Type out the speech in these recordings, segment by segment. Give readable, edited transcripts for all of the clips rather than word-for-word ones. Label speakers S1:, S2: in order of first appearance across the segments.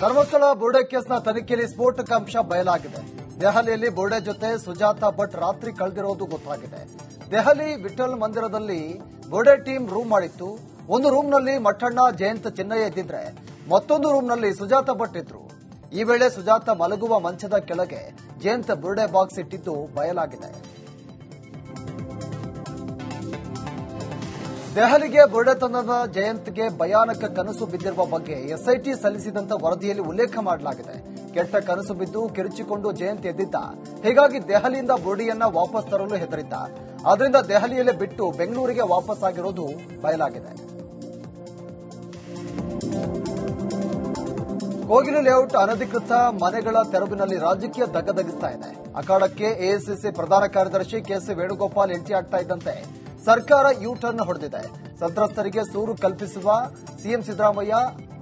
S1: ಧರ್ಮಸ್ಥಳ ಬೋರ್ಡೆ ಕೇಸ್ನ ತನಿಖೆಯಲ್ಲಿ ಸ್ಫೋಟಕ ಅಂಶ ಬಯಲಾಗಿದೆ. ದೆಹಲಿಯಲ್ಲಿ ಬೋರ್ಡೆ ಜೊತೆ ಸುಜಾತಾ ಭಟ್ ರಾತ್ರಿ ಕಳೆದಿರೋದು ಗೊತ್ತಾಗಿದೆ. ದೆಹಲಿ ವಿಠಲ್ ಮಂದಿರದಲ್ಲಿ ಬೋರ್ಡೆ ಟೀಮ್ ರೂಮ್ ಮಾಡಿತ್ತು. ಒಂದು ರೂಮ್ನಲ್ಲಿ ಮಠಣ್ಣ, ಜಯಂತ್, ಚಿನ್ನಯ್ಯ ಇದ್ದಿದ್ರೆ ಮತ್ತೊಂದು ರೂಮ್ನಲ್ಲಿ ಸುಜಾತಾ ಭಟ್ ಇದ್ರು. ಈ ವೇಳೆ ಸುಜಾತಾ ಮಲಗುವ ಮಂಚದ ಕೆಳಗೆ ಜಯಂತ್ ಬೋರ್ಡೆ ಬಾಕ್ಸ್ ಇಟ್ಟಿದ್ದು ಬಯಲಾಗಿದೆ. ದೆಹಲಿಗೆ ಬೋರ್ಡೆ ತಂದ ಜಯಂತ್ಗೆ ಭಯಾನಕ ಕನಸು ಬಿದ್ದಿರುವ ಬಗ್ಗೆ ಎಸ್ಐಟಿ ಸಲ್ಲಿಸಿದಂತ ವರದಿಯಲ್ಲಿ ಉಲ್ಲೇಖ ಮಾಡಲಾಗಿದೆ. ಕೆಟ್ಟ ಕನಸು ಬಿದ್ದು ಕಿರುಚಿಕೊಂಡು ಜಯಂತ್ ಎದ್ದಿದ್ದ. ಹೀಗಾಗಿ ದೆಹಲಿಯಿಂದ ಬೋರ್ಡಿಯನ್ನ ವಾಪಸ್ ತರಲು ಹೆದರಿದ್ದ. ಆದ್ರಿಂದ ದೆಹಲಿಯಲ್ಲೇ ಬಿಟ್ಟು ಬೆಂಗಳೂರಿಗೆ ವಾಪಸ್ ಆಗಿರೋದು ಬಯಲಾಗಿದೆ. ಕೋಗಿಲು ಲೇಔಟ್ ಅನಧಿಕೃತ ಮನೆಗಳ ತೆರವಿನಲ್ಲಿ ರಾಜಕೀಯ ದಗ್ಗದಗಿಸ್ತಾ ಇದೆ. ಅಖಾಡಕ್ಕೆ ಎಐಸಿಸಿ ಪ್ರಧಾನ ಕಾರ್ಯದರ್ಶಿ ಕೆಸಿ ವೇಣುಗೋಪಾಲ್ ಎಂಟ್ರಿ ಆಗ್ತಾ ಇದ್ದಂತೆ ಸರ್ಕಾರ ಯೂ ಟರ್ನ್ ಹೊಡೆದಿದೆ. ಸಂತ್ರಸ್ತರಿಗೆ ಸೂರು ಕಲ್ಪಿಸುವ ಸಿಎಂ ಸಿದ್ದರಾಮಯ್ಯ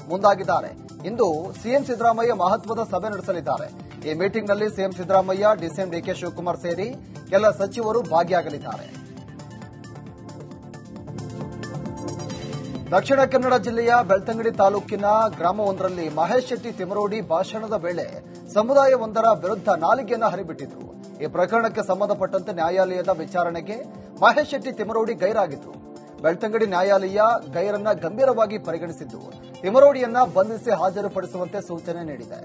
S1: ಮುಂದಾಗಿದ್ದಾರೆ. ಇಂದು ಸಿಎಂ ಸಿದ್ದರಾಮಯ್ಯ ಮಹತ್ವದ ಸಭೆ ನಡೆಸಲಿದ್ದಾರೆ. ಈ ಮೀಟಿಂಗ್ನಲ್ಲಿ ಸಿಎಂ ಸಿದ್ದರಾಮಯ್ಯ, ಡಿಸಿಎಂ ಡಿಕೆ ಶಿವಕುಮಾರ್ ಸೇರಿ ಕೆಲ ಸಚಿವರು ಭಾಗಿಯಾಗಲಿದ್ದಾರೆ. ದಕ್ಷಿಣ ಕನ್ನಡ ಜಿಲ್ಲೆಯ ಬೆಳ್ತಂಗಡಿ ತಾಲೂಕಿನ ಗ್ರಾಮವೊಂದರಲ್ಲಿ ಮಹೇಶ್ ಶೆಟ್ಟಿ ತಿಮರೋಡಿ ಭಾಷಣದ ವೇಳೆ ಸಮುದಾಯವೊಂದರ ವಿರುದ್ಧ ನಾಲಿಗೆಯನ್ನು ಹರಿಬಿಟ್ಟಿದ್ರು. ಈ ಪ್ರಕರಣಕ್ಕೆ ಸಂಬಂಧಪಟ್ಟಂತೆ ನ್ಯಾಯಾಲಯದ ವಿಚಾರಣೆಗೆ ಮಹೇಶ್ ಶೆಟ್ಟಿ ತಿಮರೋಡಿ ಗೈರಾಗಿದ್ರು. ಬೆಳ್ತಂಗಡಿ ನ್ಯಾಯಾಲಯ ಗೈರನ್ನ ಗಂಭೀರವಾಗಿ ಪರಿಗಣಿಸಿದ್ದು ತಿಮರೋಡಿಯನ್ನ ಬಂಧಿಸಿ ಹಾಜರುಪಡಿಸುವಂತೆ ಸೂಚನೆ ನೀಡಿದೆ.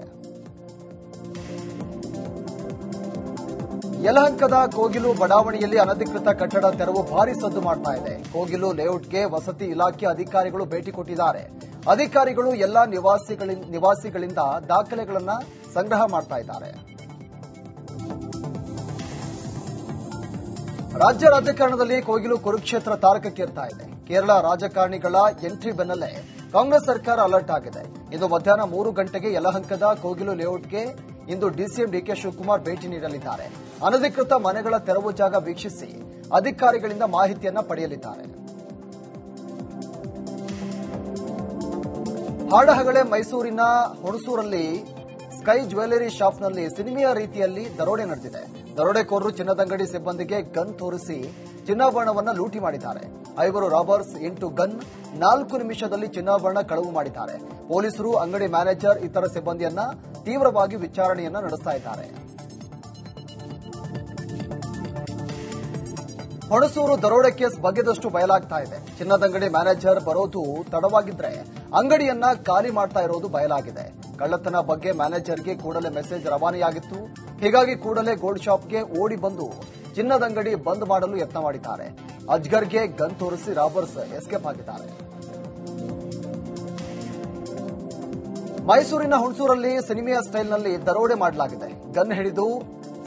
S1: ಯಲಹಂಕದ ಕೋಗಿಲು ಬಡಾವಣೆಯಲ್ಲಿ ಅನಧಿಕೃತ ಕಟ್ಟಡ ತೆರವು ಭಾರಿ ಸದ್ದು ಮಾಡ್ತಾ ಇದೆ. ಕೋಗಿಲು ಲೇಔಟ್ಗೆ ವಸತಿ ಇಲಾಖೆ ಅಧಿಕಾರಿಗಳು ಭೇಟಿ ಕೊಟ್ಟಿದ್ದಾರೆ. ಅಧಿಕಾರಿಗಳು ಎಲ್ಲಾ ನಿವಾಸಿಗಳಿಂದ ದಾಖಲೆಗಳನ್ನು ಸಂಗ್ರಹ ಮಾಡ್ತಾ ಇದ್ದಾರೆ. ರಾಜ್ಯ ರಾಜಕಾರಣದಲ್ಲಿ ಕೋಗಿಲು ಕುರುಕ್ಷೇತ್ರ ತಾರಕಕ್ಕೇರ್ತಾ ಇದೆ. ಕೇರಳ ರಾಜಕಾರಣಿಗಳ ಎಂಟ್ರಿ ಬೆನ್ನಲ್ಲೇ ಕಾಂಗ್ರೆಸ್ ಸರ್ಕಾರ ಅಲರ್ಟ್ ಆಗಿದೆ. ಇಂದು ಮಧ್ಯಾಹ್ನ 3 ಗಂಟೆಗೆ ಯಲಹಂಕದ ಕೋಗಿಲು ಲೇಔಟ್ಗೆ ಇಂದು ಡಿಸಿಎಂ ಡಿಕೆ ಶಿವಕುಮಾರ್ ಭೇಟಿ ನೀಡಲಿದ್ದಾರೆ. ಅನಧಿಕೃತ ಮನೆಗಳ ತೆರವು ಜಾಗ ವೀಕ್ಷಿಸಿ ಅಧಿಕಾರಿಗಳಿಂದ ಮಾಹಿತಿಯನ್ನ ಪಡೆಯಲಿದ್ದಾರೆ. ಹಾಡಹಗಳೆ ಮೈಸೂರಿನ ಹುಣಸೂರಲ್ಲಿ ಸ್ಕೈ ಜ್ಯುವೆಲರಿ ಶಾಪ್ನಲ್ಲಿ ಸಿನಿಮೆಯ ರೀತಿಯಲ್ಲಿ ದರೋಡೆ ನಡೆದಿದೆ. ದರೋಡೆಕೋರರು ಚಿನ್ನದಂಗಡಿ ಸಿಬ್ಬಂದಿಗೆ ಗನ್ ತೋರಿಸಿ ಚಿನ್ನಾಭರಣವನ್ನು ಲೂಟಿ ಮಾಡಿದ್ದಾರೆ. 5 ರಾಬರ್ಸ್ 8 ಗನ್ 4 ನಿಮಿಷದಲ್ಲಿ ಚಿನ್ನಾಭರಣ ಕಳವು ಮಾಡಿದ್ದಾರೆ. ಪೊಲೀಸರು ಅಂಗಡಿ ಮ್ಯಾನೇಜರ್ ಇತರ ಸಿಬ್ಬಂದಿಯನ್ನ ತೀವ್ರವಾಗಿ ವಿಚಾರಣೆಯನ್ನ ನಡೆಸ್ತಾ ಇದ್ದಾರೆ. ಹುಣಸೂರು ದರೋಡೆ ಕೇಸ್ ಬಗೆದಷ್ಟು ಬಯಲಾಗ್ತಾ ಇದೆ. ಚಿನ್ನದಂಗಡಿ ಮ್ಯಾನೇಜರ್ ಬರೋದು ತಡವಾಗಿದ್ರೆ ಅಂಗಡಿಯನ್ನ ಖಾಲಿ ಮಾಡ್ತಾ ಇರೋದು ಬಯಲಾಗಿದೆ. ಕಳ್ಳತನ ಬಗ್ಗೆ ಮ್ಯಾನೇಜರ್ಗೆ ಕೂಡಲೇ ಮೆಸೇಜ್ ರವಾನೆಯಾಗಿತ್ತು. ಹೀಗಾಗಿ ಕೂಡಲೇ ಗೋಲ್ಡ್ ಶಾಪ್ಗೆ ಓಡಿ ಬಂದು ಚಿನ್ನದಂಗಡಿ ಬಂದ್ ಮಾಡಲು ಯತ್ನ ಮಾಡಿದ್ದಾರೆ. ಅಜ್ಗರ್ಗೆ ಗನ್ ತೋರಿಸಿ ರಾಬರ್ಸ್ ಎಸ್ಕೇಪ್ ಆಗಿದ್ದಾರೆ. ಮೈಸೂರಿನ ಹುಣಸೂರಲ್ಲಿ ಸಿನಿಮೆಯ ಸ್ಟೈಲ್ನಲ್ಲಿ ದರೋಡೆ ಮಾಡಲಾಗಿದೆ. ಗನ್ ಹಿಡಿದು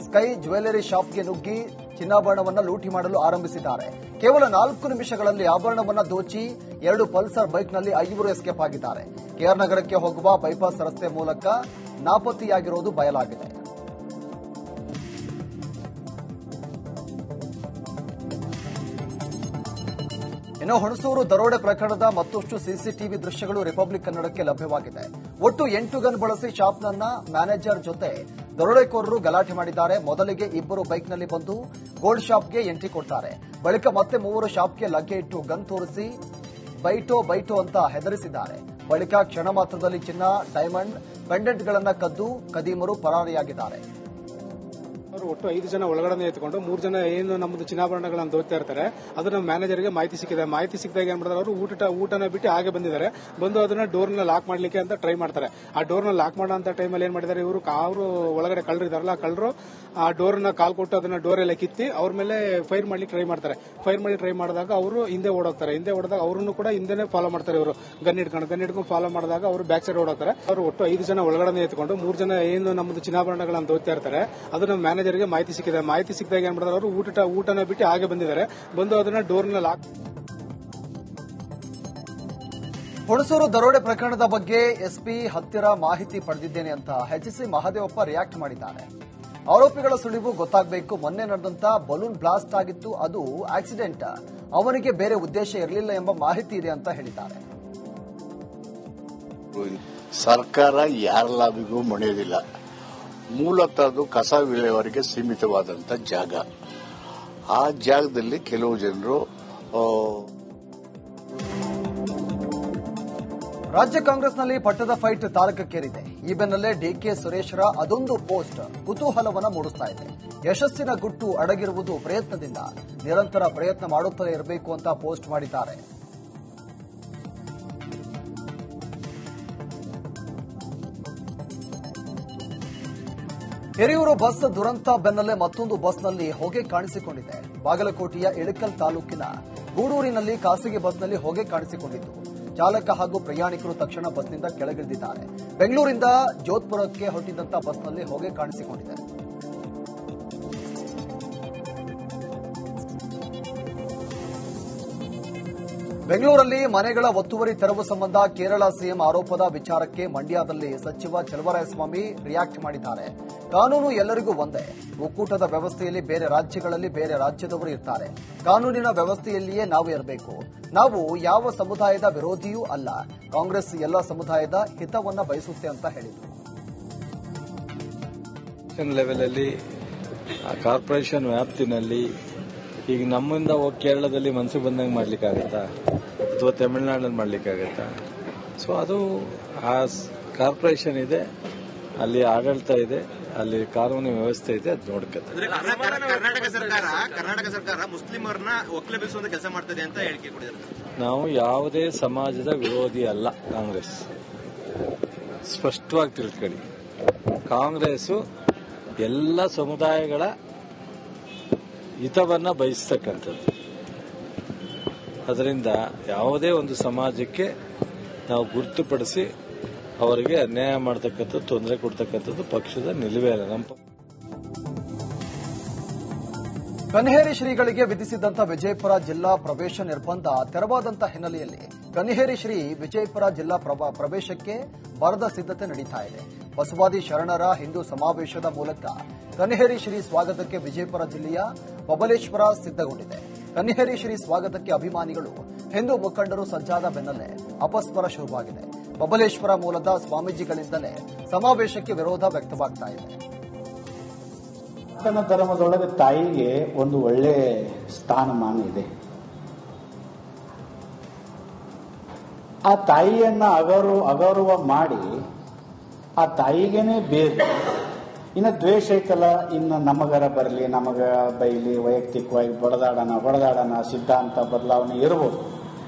S1: ಸ್ಕೈ ಜ್ಯುವೆಲರಿ ಶಾಪ್ಗೆ ನುಗ್ಗಿ ಚಿನ್ನಾಭರಣವನ್ನು ಲೂಟಿ ಮಾಡಲು ಆರಂಭಿಸಿದ್ದಾರೆ. ಕೇವಲ 4 ನಿಮಿಷಗಳಲ್ಲಿ ಆಭರಣವನ್ನು ದೋಚಿ 2 ಪಲ್ಸರ್ ಬೈಕ್ನಲ್ಲಿ 5 ಎಸ್ಕೇಪ್ ಆಗಿದ್ದಾರೆ. ಕೆಆರ್ ನಗರಕ್ಕೆ ಹೋಗುವ ಬೈಪಾಸ್ ರಸ್ತೆ ಮೂಲಕ ನಾಪತ್ತೆಯಾಗಿರುವುದು ಬಯಲಾಗಿದೆ. ಇನ್ನು ಹುಣಸೂರು ದರೋಡೆ ಪ್ರಕರಣದ ಮತ್ತಷ್ಟು ಸಿಸಿಟಿವಿ ದೃಶ್ಯಗಳು ರಿಪಬ್ಲಿಕ್ ಕನ್ನಡಕ್ಕೆ ಲಭ್ಯವಾಗಿದೆ. ಒಟ್ಟು 8 ಗನ್ ಬಳಸಿ ಶಾಪ್ನ ಮ್ಯಾನೇಜರ್ ಜೊತೆ ದರೋಡೆಕೋರರು ಗಲಾಟೆ ಮಾಡಿದ್ದಾರೆ. ಮೊದಲಿಗೆ 2 ಬೈಕ್ನಲ್ಲಿ ಬಂದು ಗೋಲ್ಡ್ ಶಾಪ್ಗೆ ಎಂಟ್ರಿ ಕೊಡ್ತಾರೆ. ಬಳಿಕ ಮತ್ತೆ 3 ಶಾಪ್ಗೆ ಲಗ್ಗೆ ಇಟ್ಟು ಗನ್ ತೋರಿಸಿ ಬೈಟೋ ಅಂತ ಹೆದರಿಸಿದ್ದಾರೆ. ಬಳಿಕ ಕ್ಷಣ ಮಾತ್ರದಲ್ಲಿ ಚಿನ್ನ, ಡೈಮಂಡ್, ಪೆಂಡೆಂಟ್ಗಳನ್ನು ಕದ್ದು ಖದೀಮರು ಪರಾರಿಯಾಗಿದ್ದಾರೆ.
S2: ಒಟ್ಟು 5 ಜನ ಒಳಗಡೆ ಎತ್ಕೊಂಡು 3 ಜನ ಏನು ನಮ್ಮದು ಚಿನ್ನಾಭರಣಗಳನ್ನು ದೋಚ್ತಾ ಇರ್ತಾರೆ. ಅದು ನಮ್ಮ ಮ್ಯಾನೇಜರ್ಗೆ ಮಾಹಿತಿ ಸಿಕ್ಕಿದೆ. ಮಾಹಿತಿ ಸಿಕ್ಕಿದಾಗ ಏನ್ ಮಾಡಿದಾರೆ, ಅವರು ಊಟನ ಬಿಟ್ಟು ಹಾಗೆ ಬಂದಿದ್ದಾರೆ. ಬಂದು ಅದನ್ನ ಡೋರ್ನ ಲಾಕ್ ಮಾಡ್ಲಿಕ್ಕೆ ಅಂತ ಟ್ರೈ ಮಾಡ್ತಾರೆ. ಆ ಡೋರ್ನ ಲಾಕ್ ಮಾಡೋ ಅಂತ ಟೈಮಲ್ಲಿ ಏನ್ ಮಾಡಿದ್ದಾರೆ, ಅವರು ಒಳಗಡೆ ಕಳ್ಳರು ಇದಾರಲ್ಲ, ಕಳ್ಳರು ಆ ಡೋರ್ನ ಕಾಲ್ ಕೊಟ್ಟು ಅದನ್ನ ಡೋರ್ ಎಲ್ಲ ಕಿತ್ತಿ ಅವ್ರ ಮೇಲೆ ಫೈರ್ ಮಾಡ್ಲಿಕ್ಕೆ ಟ್ರೈ ಮಾಡ್ತಾರೆ. ಫೈರ್ ಮಾಡಿ ಟ್ರೈ ಮಾಡಿದಾಗ ಅವರು ಹಿಂದೆ ಓಡೋಗ್ತಾರೆ. ಹಿಂದೆ ಓಡಿದಾಗ ಅವರನ್ನು ಕೂಡ ಹಿಂದೆನೆ ಫಾಲೋ ಮಾಡ್ತಾರೆ. ಇವರು ಗನ್ ಹಿಡ್ಕೊಂಡು ಫಾಲೋ ಮಾಡಿದಾಗ ಅವರು ಬ್ಯಾಕ್ ಸೈಡ್ ಓಡೋಗ್ತಾರೆ. ಅವರು ಒಟ್ಟು 5 ಜನ ಒಳಗಡೆ ಎತ್ಕೊಂಡು 3 ಜನ ಏನು ನಮ್ಮದು ಚಿನ್ನಾಭರಣಗಳನ್ನು ದೋಚ್ತಾ ಇರ್ತಾರೆ. ಅದು ನಮ್ಮ ಮ್ಯಾನೇಜರ್ಗೆ ಮಾಹಿತಿ ಸಿಕ್ಕಿದೆ. ಮಾಹಿತಿ ಸಿಕ್ಕಿದಾಗ ಏನ್ ಮಾಡಿದಾರೆ, ಅವರು ಊಟನ ಬಿಟ್ಟು ಹಾಗೆ ಬಂದಿದ್ದಾರೆ. ಬಂದು ಅದನ್ನ ಡೋರ್ನ ಲಾಕ್.
S1: ಹುಣಸೂರು ದರೋಡೆ ಪ್ರಕರಣದ ಬಗ್ಗೆ ಎಸ್ಪಿ ಹತ್ತಿರ ಮಾಹಿತಿ ಪಡೆದಿದ್ದೇನೆ ಅಂತ ಎಚ್ಸಿ ಮಹದೇವಪ್ಪ ರಿಯಾಕ್ಟ್ ಮಾಡಿದ್ದಾರೆ. ಆರೋಪಿಗಳ ಸುಳಿವು ಗೊತ್ತಾಗಬೇಕು. ಮೊನ್ನೆ ನಡೆದಂತ ಬಲೂನ್ ಬ್ಲಾಸ್ಟ್ ಆಗಿತ್ತು, ಅದು ಆಕ್ಸಿಡೆಂಟ್. ಅವನಿಗೆ ಬೇರೆ ಉದ್ದೇಶ ಇರಲಿಲ್ಲ ಎಂಬ ಮಾಹಿತಿ ಇದೆ ಅಂತ ಹೇಳಿದ್ದಾರೆ.
S3: ಸರ್ಕಾರ ಯಾರ ಲಾಭಿಗೂ ಮಣಿಯೋದಿಲ್ಲ. ಮೂಲತಃ ಅದು ಕಸ ವಿಲೇವಾರಿಗೆ ಸೀಮಿತವಾದಂತ ಜಾಗ. ಆ ಜಾಗದಲ್ಲಿ ಕೆಲವು ಜನರು
S1: ರಾಜ್ಯ ಕಾಂಗ್ರೆಸ್ನಲ್ಲಿ ಪಟ್ಟದ ಫೈಟ್ ತಾರಕಕ್ಕೇರಿದೆ. ಈ ಬೆನ್ನಲ್ಲೇ ಡಿಕೆ ಸುರೇಶ್ರ ಅದೊಂದು ಪೋಸ್ಟ್ ಕುತೂಹಲವನ್ನ ಮೂಡಿಸ್ತಾ ಇದೆ. ಯಶಸ್ಸಿನ ಗುಟ್ಟು ಅಡಗಿರುವುದು ಪ್ರಯತ್ನದಿಂದ, ನಿರಂತರ ಪ್ರಯತ್ನ ಮಾಡುತ್ತಲೇ ಇರಬೇಕು ಅಂತ ಪೋಸ್ಟ್ ಮಾಡಿದ್ದಾರೆ. ಹಿರಿಯೂರು ಬಸ್ ದುರಂತ ಬೆನ್ನಲ್ಲೇ ಮತ್ತೊಂದು ಬಸ್ನಲ್ಲಿ ಹೊಗೆ ಕಾಣಿಸಿಕೊಂಡಿದೆ. ಬಾಗಲಕೋಟೆಯ ಇಳಕಲ್ ತಾಲೂಕಿನ ಗೂಡೂರಿನಲ್ಲಿ ಖಾಸಗಿ ಬಸ್ನಲ್ಲಿ ಹೊಗೆ ಕಾಣಿಸಿಕೊಂಡಿದ್ದು, ಚಾಲಕ ಹಾಗೂ ಪ್ರಯಾಣಿಕರು ತಕ್ಷಣ ಬಸ್ನಿಂದ ಕೆಳಗಿಳಿದಿದ್ದಾರೆ. ಬೆಂಗಳೂರಿಂದ ಜೋಧ್ಪುರಕ್ಕೆ ಹೊರಟಿದ್ದಂಥ ಬಸ್ನಲ್ಲಿ ಹೊಗೆ ಕಾಣಿಸಿಕೊಂಡಿದೆ. ಬೆಂಗಳೂರಲ್ಲಿ ಮನೆಗಳ ಒತ್ತುವರಿ ತೆರವು ಸಂಬಂಧ ಕೇರಳ ಸಿಎಂ ಆರೋಪದ ವಿಚಾರಕ್ಕೆ ಮಂಡ್ಯದಲ್ಲಿ ಸಚಿವ ಚಲುವರಾಯಸ್ವಾಮಿ ರಿಯಾಕ್ಟ್ ಮಾಡಿದ್ದಾರೆ. ಕಾನೂನು ಎಲ್ಲರಿಗೂ ಒಂದೇ. ಒಕ್ಕೂಟದ ವ್ಯವಸ್ಥೆಯಲ್ಲಿ ಬೇರೆ ರಾಜ್ಯಗಳಲ್ಲಿ ಬೇರೆ ರಾಜ್ಯದವರು ಇರ್ತಾರೆ. ಕಾನೂನಿನ ವ್ಯವಸ್ಥೆಯಲ್ಲಿಯೇ ನಾವು ಇರಬೇಕು. ನಾವು ಯಾವ ಸಮುದಾಯದ ವಿರೋಧಿಯೂ ಅಲ್ಲ. ಕಾಂಗ್ರೆಸ್ ಎಲ್ಲ ಸಮುದಾಯದ ಹಿತವನ್ನ ಬಯಸುತ್ತೆ ಅಂತ ಹೇಳಿದರು.
S4: ಲೆವೆಲಲ್ಲಿ ಕಾರ್ಪೊರೇಷನ್ ವ್ಯಾಪ್ತಿನಲ್ಲಿ ಈಗ ನಮ್ಮಿಂದ ಹೋಗಿ ಕೇರಳದಲ್ಲಿ ಮನಸ್ಸಿಗೆ ಬಂದಂಗೆ ಮಾಡ್ಲಿಕ್ಕಾಗತ್ತಾ, ಅಥವಾ ತಮಿಳುನಾಡಲ್ಲಿ ಮಾಡ್ಲಿಕ್ಕಾಗತ್ತಾ? ಸೊ ಅದು ಆ ಕಾರ್ಪೊರೇಷನ್ ಇದೆ, ಅಲ್ಲಿ ಆಡಳಿತ ಇದೆ, ಅಲ್ಲಿ ಕಾನೂನು ವ್ಯವಸ್ಥೆ ಇದೆ, ಅದು ನೋಡ್ಕತ್ತೆ.
S5: ಕರ್ನಾಟಕ ಸರ್ಕಾರ ಮುಸ್ಲಿಮರನ್ನ ಒಕ್ಕಲೆಬ್ಬಿಸುವಂತ ಕೆಲಸ ಮಾಡ್ತದೆ ಅಂತ ಹೇಳಿಕೆ ಕೊಟ್ಟಿದ್ದಾರೆ.
S4: ನಾವು ಯಾವುದೇ ಸಮಾಜದ ವಿರೋಧಿ ಅಲ್ಲ. ಕಾಂಗ್ರೆಸ್ ಸ್ಪಷ್ಟವಾಗಿ ತಿಳ್ಕೊಳ್ಳಿ. ಕಾಂಗ್ರೆಸ್ ಎಲ್ಲ ಸಮುದಾಯಗಳ ಹಿತವನ್ನ ಬಯಸ್ತಕ್ಕಂಥದ್ದು. ಅದರಿಂದ ಯಾವುದೇ ಒಂದು ಸಮಾಜಕ್ಕೆ ನಾವು ಗುರುತುಪಡಿಸಿ ಅವರಿಗೆ ಅನ್ಯಾಯ ಮಾಡತಕ್ಕಂಥದ್ದು, ತೊಂದರೆ ಕೊಡ್ತಕ್ಕಂಥದ್ದು ಪಕ್ಷದ ನಿಲುವೇ ಅಲ್ಲ. ನಮ್ಮ
S1: ಕನ್ಹೇರಿ ಶ್ರೀಗಳಿಗೆ ವಿಧಿಸಿದ್ದಂಥ ವಿಜಯಪುರ ಜಿಲ್ಲಾ ಪ್ರವೇಶ ನಿರ್ಬಂಧ ತೆರವಾದಂಥ ಹಿನ್ನೆಲೆಯಲ್ಲಿ ಕನ್ಹೇರಿ ಶ್ರೀ ವಿಜಯಪುರ ಜಿಲ್ಲಾ ಪ್ರವೇಶಕ್ಕೆ ಭರದ ಸಿದ್ಧತೆ ನಡೀತಾ ಇದೆ. ಬಸವಾದಿ ಶರಣರ ಹಿಂದೂ ಸಮಾವೇಶದ ಮೂಲಕ ಕನ್ಹೇರಿ ಶ್ರೀ ಸ್ವಾಗತಕ್ಕೆ ವಿಜಯಪುರ ಜಿಲ್ಲೆಯ ಬಬಲೇಶ್ವರ ಸಿದ್ಧಗೊಂಡಿದೆ. ಕನ್ಹೇರಿ ಶ್ರೀ ಸ್ವಾಗತಕ್ಕೆ ಅಭಿಮಾನಿಗಳು, ಹಿಂದೂ ಮುಖಂಡರು ಸಜ್ಜಾದ ಬೆನ್ನಲ್ಲೇ ಅಪಸ್ವರ ಶುರುವಾಗಿದೆ. ಬಬಲೇಶ್ವರ ಮೂಲದ ಸ್ವಾಮೀಜಿಗಳಿಂದಲೇ ಸಮಾವೇಶಕ್ಕೆ ವಿರೋಧ ವ್ಯಕ್ತವಾಗ್ತಾ ಇದೆ.
S6: ಸನಾತನ ಧರ್ಮದೊಳಗೆ ತಾಯಿಗೆ ಒಂದು ಒಳ್ಳೆ ಸ್ಥಾನಮಾನ ಇದೆ. ಆ ತಾಯಿಯನ್ನ ಅಗೌರವ ಮಾಡಿ ಆ ತಾಯಿಗೇನೆ ಬೇರೆ. ಇನ್ನು ದ್ವೇಷ ಐತಲ್ಲ, ಇನ್ನು ನಮಗರ ಬರಲಿ, ನಮಗ ಬೈಲಿ, ವೈಯಕ್ತಿಕವಾಗಿ ಹೊಡೆದಾಡೋಣ ಸಿದ್ಧಾಂತ ಬದಲಾವಣೆ ಇರ್ಬೋದು.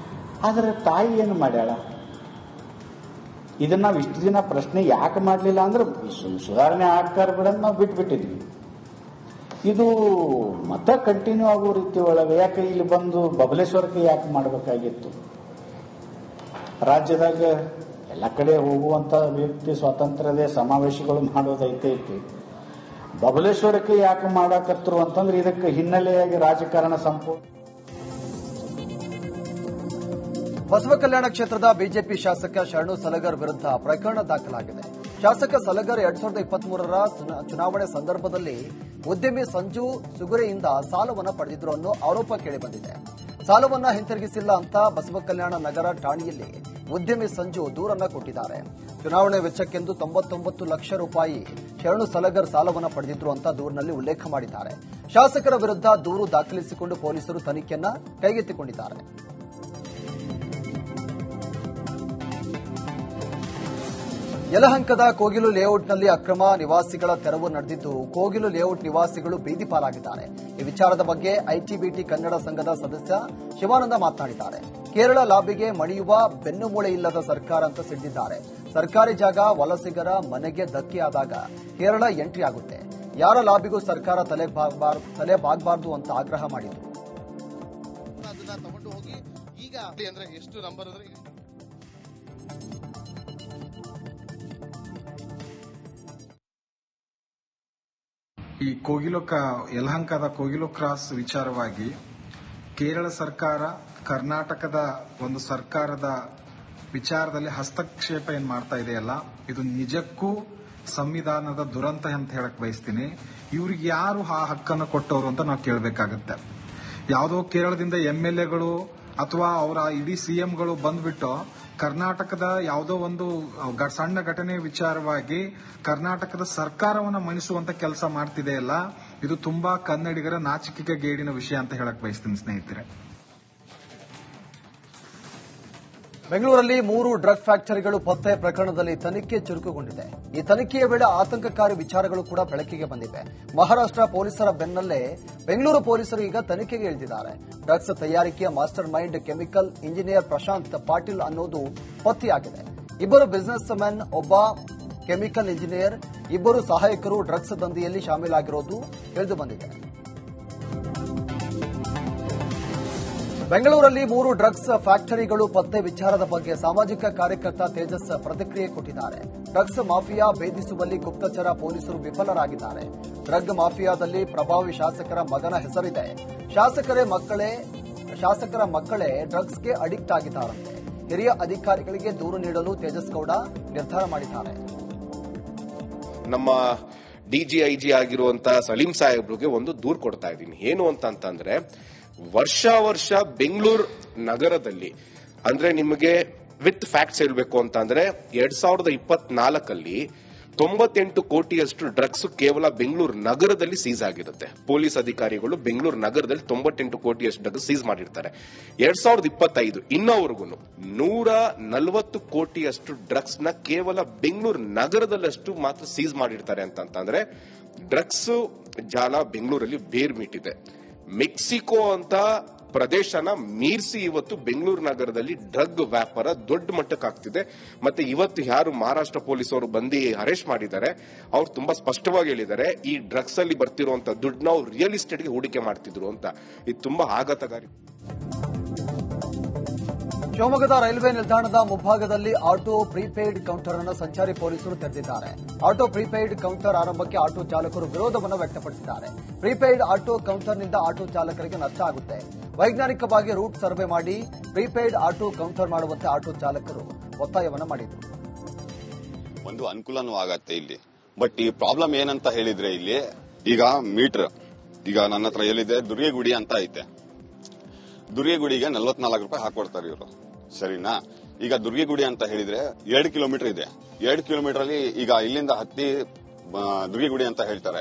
S6: ಆದರೆ ತಾಯಿ ಏನು ಮಾಡ್ಯಾಳ? ಇದನ್ನ ನಾವು ಇಷ್ಟು ದಿನ ಪ್ರಶ್ನೆ ಯಾಕೆ ಮಾಡಲಿಲ್ಲ ಅಂದ್ರೆ ಸುಧಾರಣೆ ಆಗ್ತಾರ ಬಿಡಂತ ನಾವು ಬಿಟ್ಬಿಟ್ಟಿದ್ವಿ. ಇದು ಮತ್ತೆ ಕಂಟಿನ್ಯೂ ಆಗೋ ರೀತಿ ಒಳಗೆ ಯಾಕೆ ಇಲ್ಲಿ ಬಂದು ಬಬಲೇಶ್ವರಕ್ಕೆ ಯಾಕೆ ಮಾಡಬೇಕಾಗಿತ್ತು? ರಾಜ್ಯದಾಗ ಎಲ್ಲ ಕಡೆ ಹೋಗುವಂತ ವ್ಯಕ್ತಿ ಸ್ವಾತಂತ್ರ್ಯದ ಸಮಾವೇಶಗಳು ಮಾಡೋದೈತೆ. ಬಬಲೇಶ್ವರಕ್ಕೆ ಯಾಕೆ ಮಾಡಾಕತ್ರು ಅಂತಂದ್ರೆ ಇದಕ್ಕೆ ಹಿನ್ನೆಲೆಯಾಗಿ ರಾಜಕಾರಣ ಸಂಪೂರ್ಣ.
S1: ಬಸವ ಕಲ್ಯಾಣ ಕ್ಷೇತ್ರದ ಬಿಜೆಪಿ ಶಾಸಕ ಶರಣು ಸಲಗರ್ ವಿರುದ್ಧ ಪ್ರಕರಣ ದಾಖಲಾಗಿದೆ. ಶಾಸಕ ಸಲಗರ್ 2023ರ ಚುನಾವಣೆ ಸಂದರ್ಭದಲ್ಲಿ ಉದ್ಯಮಿ ಸಂಜು ಸುಗುರೆಯಿಂದ ಸಾಲವನ್ನು ಪಡೆದಿದ್ರು ಅನ್ನೋ ಆರೋಪ ಕೇಳಿಬಂದಿದೆ. ಸಾಲವನ್ನ ಹಿಂತಿರುಗಿಸಿಲ್ಲ ಅಂತ ಬಸವ ಕಲ್ಯಾಣ ನಗರ ಠಾಣೆಯಲ್ಲಿ ಉದ್ಯಮಿ ಸಂಜು ದೂರನ್ನ ಕೊಟ್ಟಿದ್ದಾರೆ. ಚುನಾವಣೆ ವೆಚ್ಚಕ್ಕೆಂದು 99 ಲಕ್ಷ ರೂಪಾಯಿ ಶರಣು ಸಲಗರ್ ಸಾಲವನ್ನ ಪಡೆದಿದ್ರು ಅಂತ ದೂರಿನಲ್ಲಿ ಉಲ್ಲೇಖ ಮಾಡಿದ್ದಾರೆ. ಶಾಸಕರ ವಿರುದ್ಧ ದೂರು ದಾಖಲಿಸಿಕೊಂಡು ಪೊಲೀಸರು ತನಿಖೆಯನ್ನ ಕೈಗೆತ್ತಿಕೊಂಡಿದ್ದಾರೆ. ಯಲಹಂಕದ ಕೋಗಿಲು ಲೇಔಟ್ನಲ್ಲಿ ಅಕ್ರಮ ನಿವಾಸಿಗಳ ತೆರವು ನಡೆದಿದ್ದು, ಕೋಗಿಲು ಲೇಔಟ್ ನಿವಾಸಿಗಳು ಬೀದಿ ಪಾಲಾಗಿದ್ದಾರೆ. ಈ ವಿಚಾರದ ಬಗ್ಗೆ ಐಟಿಬಿಟಿ ಕನ್ನಡ ಸಂಘದ ಸದಸ್ಯ ಶಿವಾನಂದ ಮಾತನಾಡಿದ್ದಾರೆ. ಕೇರಳ ಲಾಬಿಗೆ ಮಣಿಯುವ ಬೆನ್ನುಮೂಳೆ ಇಲ್ಲದ ಸರ್ಕಾರ ಅಂತ ಸಿಟ್ಟಿದ್ದಾರೆ. ಸರ್ಕಾರಿ ಜಾಗ ವಲಸಿಗರ ಮನೆಗೆ ಧಕ್ಕೆಯಾದಾಗ ಕೇರಳ ಎಂಟ್ರಿ ಆಗುತ್ತೆ. ಯಾರ ಲಾಬಿಗೂ ಸರ್ಕಾರ ತಲೆ ಬಾಗಬಾರದು ಅಂತ ಆಗ್ರಹ ಮಾಡಿದರು.
S7: ಈ ಯಲಹಂಕದ ಕೋಗಿಲು ಕ್ರಾಸ್ ವಿಚಾರವಾಗಿ ಕೇರಳ ಸರ್ಕಾರ ಕರ್ನಾಟಕದ ಒಂದು ಸರ್ಕಾರದ ವಿಚಾರದಲ್ಲಿ ಹಸ್ತಕ್ಷೇಪ ಏನ್ ಮಾಡ್ತಾ ಇದೆಯಲ್ಲ, ಇದು ನಿಜಕ್ಕೂ ಸಂವಿಧಾನದ ದುರಂತ ಅಂತ ಹೇಳಕ್ ಬಯಸ್ತೀನಿ. ಇವ್ರಿಗೆ ಯಾರು ಆ ಹಕ್ಕನ್ನು ಕೊಟ್ಟವರು ಅಂತ ನಾವು ಕೇಳಬೇಕಾಗತ್ತೆ. ಯಾವುದೋ ಕೇರಳದಿಂದ MLAಗಳು ಅಥವಾ ಅವರ ಇಡೀ CMಗಳು ಬಂದ್ಬಿಟ್ಟು ಕರ್ನಾಟಕದ ಯಾವುದೋ ಒಂದು ಸಣ್ಣ ಘಟನೆ ವಿಚಾರವಾಗಿ ಕರ್ನಾಟಕದ ಸರ್ಕಾರವನ್ನ ಮಣಿಸುವಂತ ಕೆಲಸ ಮಾಡ್ತಿದೆಯಲ್ಲ, ಇದು ತುಂಬಾ ಕನ್ನಡಿಗರ ನಾಚಿಕೆಗೆ ಗೇಡಿನ ವಿಷಯ ಅಂತ ಹೇಳಕ್ ಬಯಸ್ತೀನಿ ಸ್ನೇಹಿತರೆ.
S1: ಬೆಂಗಳೂರಲ್ಲಿ 3 ಡ್ರಗ್ ಫ್ಯಾಕ್ಟರಿಗಳು ಪತ್ತೆ ಪ್ರಕರಣದಲ್ಲಿ ತನಿಖೆ ಚುರುಕುಗೊಂಡಿದೆ. ಈ ತನಿಖೆಯ ವೇಳೆ ಆತಂಕಕಾರಿ ವಿಚಾರಗಳು ಕೂಡ ಬೆಳಕಿಗೆ ಬಂದಿವೆ. ಮಹಾರಾಷ್ಟ್ರ ಪೊಲೀಸರ ಬೆನ್ನಲ್ಲೇ ಬೆಂಗಳೂರು ಪೊಲೀಸರು ಈಗ ತನಿಖೆಗೆ ಇಳಿದಿದ್ದಾರೆ. ಡ್ರಗ್ಸ್ ತಯಾರಿಕೆಯ master mind chemical engineer Prashant Patil ಅನ್ನೋದು ಪತ್ತೆಯಾಗಿದೆ. 2 ಬಿಸಿನೆಸ್ ಮೆನ್, ಒಬ್ಬ ಕೆಮಿಕಲ್ ಇಂಜಿನಿಯರ್, 2 ಸಹಾಯಕರು ಡ್ರಗ್ಸ್ ದಂಧೆಯಲ್ಲಿ ಶಾಮೀಲಾಗಿರೋದು ತಿಳಿದು ಬಂದಿದೆ. ಬೆಂಗಳೂರಲ್ಲಿ 3 ಡ್ರಗ್ಸ್ ಫ್ಯಾಕ್ಟರಿಗಳು ಪತ್ತೆ ವಿಚಾರದ ಬಗ್ಗೆ ಸಾಮಾಜಿಕ ಕಾರ್ಯಕರ್ತ ತೇಜಸ್ ಪ್ರತಿಕ್ರಿಯೆ ಕೊಟ್ಟಿದ್ದಾರೆ. ಡ್ರಗ್ಸ್ ಮಾಫಿಯಾ ಭೇದಿಸುವಲ್ಲಿ ಗುಪ್ತಚರ ಪೊಲೀಸರು ವಿಫಲರಾಗಿದ್ದಾರೆ. ಡ್ರಗ್ ಮಾಫಿಯಾದಲ್ಲಿ ಪ್ರಭಾವಿ ಶಾಸಕರ ಮಗನ ಹೆಸರಿದೆ. ಶಾಸಕರ ಮಕ್ಕಳೇ ಡ್ರಗ್ಸ್ಗೆ ಅಡಿಕ್ಟ್ ಆಗಿದ್ದಾರಂತೆ. ಹಿರಿಯ ಅಧಿಕಾರಿಗಳಿಗೆ ದೂರು ನೀಡಲು ತೇಜಸ್ ಗೌಡ ನಿರ್ಧಾರ ಮಾಡಿದ್ದಾರೆ.
S8: ನಮ್ಮ ಡಿಜಿಐಜಿ ಆಗಿರುವಂತಹ ಸಲೀಂ ಸಾಹೇಬ್ರಿಗೆ ಒಂದು ದೂರು ಕೊಡ್ತಾ ಇದ್ದೀನಿ. ಏನು ಅಂತಂದ್ರೆ, ವರ್ಷ ಬೆಂಗಳೂರು ನಗರದಲ್ಲಿ ಅಂದ್ರೆ ನಿಮಗೆ ವಿತ್ ಫ್ಯಾಕ್ಟ್ಸ್ ಹೇಳ್ಬೇಕು ಅಂತಂದ್ರೆ 2024 98 ಕೋಟಿಯಷ್ಟು ಡ್ರಗ್ಸ್ ಕೇವಲ ಬೆಂಗಳೂರು ನಗರದಲ್ಲಿ ಸೀಸ್ ಆಗಿರುತ್ತೆ. ಪೊಲೀಸ್ ಅಧಿಕಾರಿಗಳು ಬೆಂಗಳೂರು ನಗರದಲ್ಲಿ 98 ಕೋಟಿಯಷ್ಟು ಡ್ರಗ್ಸ್ ಸೀಸ್ ಮಾಡಿರ್ತಾರೆ. 2025 ಇನ್ನವರೆಗೂ 140 ಕೋಟಿಯಷ್ಟು ಡ್ರಗ್ಸ್ ನ ಕೇವಲ ಬೆಂಗಳೂರು ನಗರದಲ್ಲಷ್ಟು ಮಾತ್ರ ಸೀಸ್ ಮಾಡಿರ್ತಾರೆ ಅಂತಂದ್ರೆ ಡ್ರಗ್ಸ್ ಜಾಲ ಬೆಂಗಳೂರಲ್ಲಿ ಬೇರ್ಮಿಟ್ಟಿದೆ. ಮೆಕ್ಸಿಕೋ ಅಂತ ಪ್ರದೇಶನ ಮೀರಿಸಿ ಇವತ್ತು ಬೆಂಗಳೂರು ನಗರದಲ್ಲಿ ಡ್ರಗ್ ವ್ಯಾಪಾರ ದೊಡ್ಡ ಮಟ್ಟಕ್ಕಾಗ್ತಿದೆ. ಮತ್ತೆ ಇವತ್ತು ಯಾರು ಮಹಾರಾಷ್ಟ್ರ ಪೊಲೀಸರು ಬಂದು ಅರೆಸ್ಟ್ ಮಾಡಿದ್ದಾರೆ, ಅವ್ರು ತುಂಬಾ ಸ್ಪಷ್ಟವಾಗಿ ಹೇಳಿದ್ದಾರೆ, ಈ ಡ್ರಗ್ಸ್ ಅಲ್ಲಿ ಬರ್ತಿರುವಂತ ದುಡ್ಡನ್ನ ಅವ್ರು ರಿಯಲ್ ಎಸ್ಟೇಟ್ಗೆ ಹೂಡಿಕೆ ಮಾಡ್ತಿದ್ರು ಅಂತ. ಇದು ತುಂಬಾ ಆಘಾತಕಾರಿ.
S1: ಶಿವಮೊಗ್ಗದ ರೈಲ್ವೆ ನಿಲ್ದಾಣದ ಮುಂಭಾಗದಲ್ಲಿ ಆಟೋ ಪ್ರೀಪೇಯ್ಡ್ ಕೌಂಟರ್ ಅನ್ನು ಸಂಚಾರಿ ಪೊಲೀಸರು ತೆರೆದಿದ್ದಾರೆ. ಆಟೋ ಪ್ರೀಪೇಯ್ಡ್ ಕೌಂಟರ್ ಆರಂಭಕ್ಕೆ ಆಟೋ ಚಾಲಕರು ವಿರೋಧವನ್ನು ವ್ಯಕ್ತಪಡಿಸಿದ್ದಾರೆ. ಪ್ರೀಪೇಯ್ಡ್ ಆಟೋ ಕೌಂಟರ್ನಿಂದ ಆಟೋ ಚಾಲಕರಿಗೆ ನಷ್ಟ ಆಗುತ್ತೆ. ವೈಜ್ಞಾನಿಕವಾಗಿ ರೂಟ್ ಸರ್ವೆ ಮಾಡಿ ಪ್ರೀಪೇಯ್ಡ್ ಆಟೋ ಕೌಂಟರ್ ಮಾಡುವಂತೆ ಆಟೋ ಚಾಲಕರು ಒತ್ತಾಯವನ್ನು ಮಾಡಿದರು.
S9: ಒಂದು ಅನುಕೂಲನೂ ಆಗತ್ತೆ ಇಲ್ಲಿ. ಬಟ್ ಈ ಪ್ರಾಬ್ಲಮ್ ಏನಂತ ಹೇಳಿದ್ರೆ, ಇಲ್ಲಿ ಈಗ ಮೀಟರ್ ಈಗ ನನ್ನ ಹತ್ರ ಎಲ್ಲಿದೆ, ದುರ್ಗೆಗುಡಿ ಅಂತ ಐತೆ. ದುರ್ಗೆಗುಡಿಗೆ 44 ರೂಪಾಯಿ ಹಾಕೊಡ್ತಾರೆ ಇವರು, ಸರಿನಾ? ಈಗ ದುರ್ಗೆಗುಡಿ ಅಂತ ಹೇಳಿದ್ರೆ 2 ಕಿಲೋಮೀಟರ್ ಇದೆ. 2 ಕಿಲೋಮೀಟರ್ ಅಲ್ಲಿ ಈಗ ಇಲ್ಲಿಂದ ಹತ್ತಿ ದುರ್ಗೆಗುಡಿ ಅಂತ ಹೇಳ್ತಾರೆ.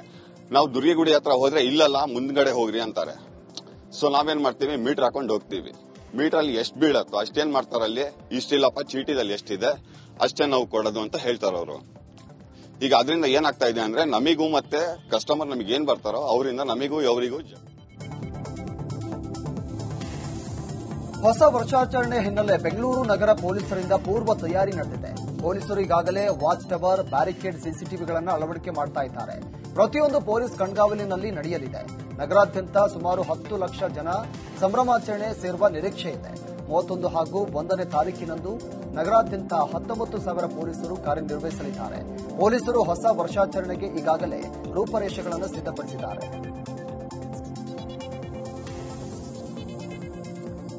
S9: ನಾವು ದುರ್ಗೆಗುಡಿ ಹತ್ರ ಹೋದ್ರೆ ಇಲ್ಲಲ್ಲ ಮುಂದ್ಗಡೆ ಹೋಗ್ರಿ ಅಂತಾರೆ. ಸೊ ನಾವೇನ್ ಮಾಡ್ತೀವಿ, ಮೀಟರ್ ಹಾಕೊಂಡು ಹೋಗ್ತೀವಿ. ಮೀಟರ್ ಅಲ್ಲಿ ಎಷ್ಟು ಬೀಳತ್ತೋ ಅಷ್ಟೇನ್ ಮಾಡ್ತಾರ, ಅಲ್ಲಿ ಇಷ್ಟಿಲ್ಲಪ್ಪ ಚೀಟಿದಲ್ಲಿ ಎಷ್ಟಿದೆ ಅಷ್ಟೇ ನಾವು ಕೊಡೋದು ಅಂತ ಹೇಳ್ತಾರ ಅವರು. ಈಗ ಅದರಿಂದ ಏನಾಗ್ತಾ ಇದೆ ಅಂದ್ರೆ, ನಮಿಗೂ ಮತ್ತೆ ಕಸ್ಟಮರ್ ನಮಗೆ ಏನ್ ಬರ್ತಾರೋ ಅವರಿಂದ ನಮಿಗೂ ಅವರಿಗೂ.
S1: ಹೊಸ ವರ್ಷಾಚರಣೆ ಹಿನ್ನೆಲೆ ಬೆಂಗಳೂರು ನಗರ ಪೊಲೀಸರಿಂದ ಪೂರ್ವ ತಯಾರಿ ನಡೆದಿದೆ. ಪೊಲೀಸರು ಈಗಾಗಲೇ ವಾಚ್ ಟವರ್, ಬ್ಯಾರಿಕೇಡ್, ಸಿಸಿಟಿವಿಗಳನ್ನು ಅಳವಡಿಕೆ ಮಾಡ್ತಾ ಇದ್ದಾರೆ. ಪ್ರತಿಯೊಂದು ಪೊಲೀಸ್ ಕಣ್ಗಾವಲಿನಲ್ಲಿ ನಡೆಯಲಿದೆ. ನಗರಾದ್ಯಂತ ಸುಮಾರು 10 ಲಕ್ಷ ಜನ ಸಂಭ್ರಮಾಚರಣೆ ಸೇರುವ ನಿರೀಕ್ಷೆ ಇದೆ. 31 ಹಾಗೂ 1ನೇ ತಾರೀಕಿನಂದು ನಗರಾದ್ಯಂತ 19,000 ಪೊಲೀಸರು ಕಾರ್ಯನಿರ್ವಹಿಸಲಿದ್ದಾರೆ. ಪೊಲೀಸರು ಹೊಸ ವರ್ಷಾಚರಣೆಗೆ ಈಗಾಗಲೇ ರೂಪರೇಷೆಗಳನ್ನು ಸಿದ್ಧಪಡಿಸಿದ್ದಾರೆ.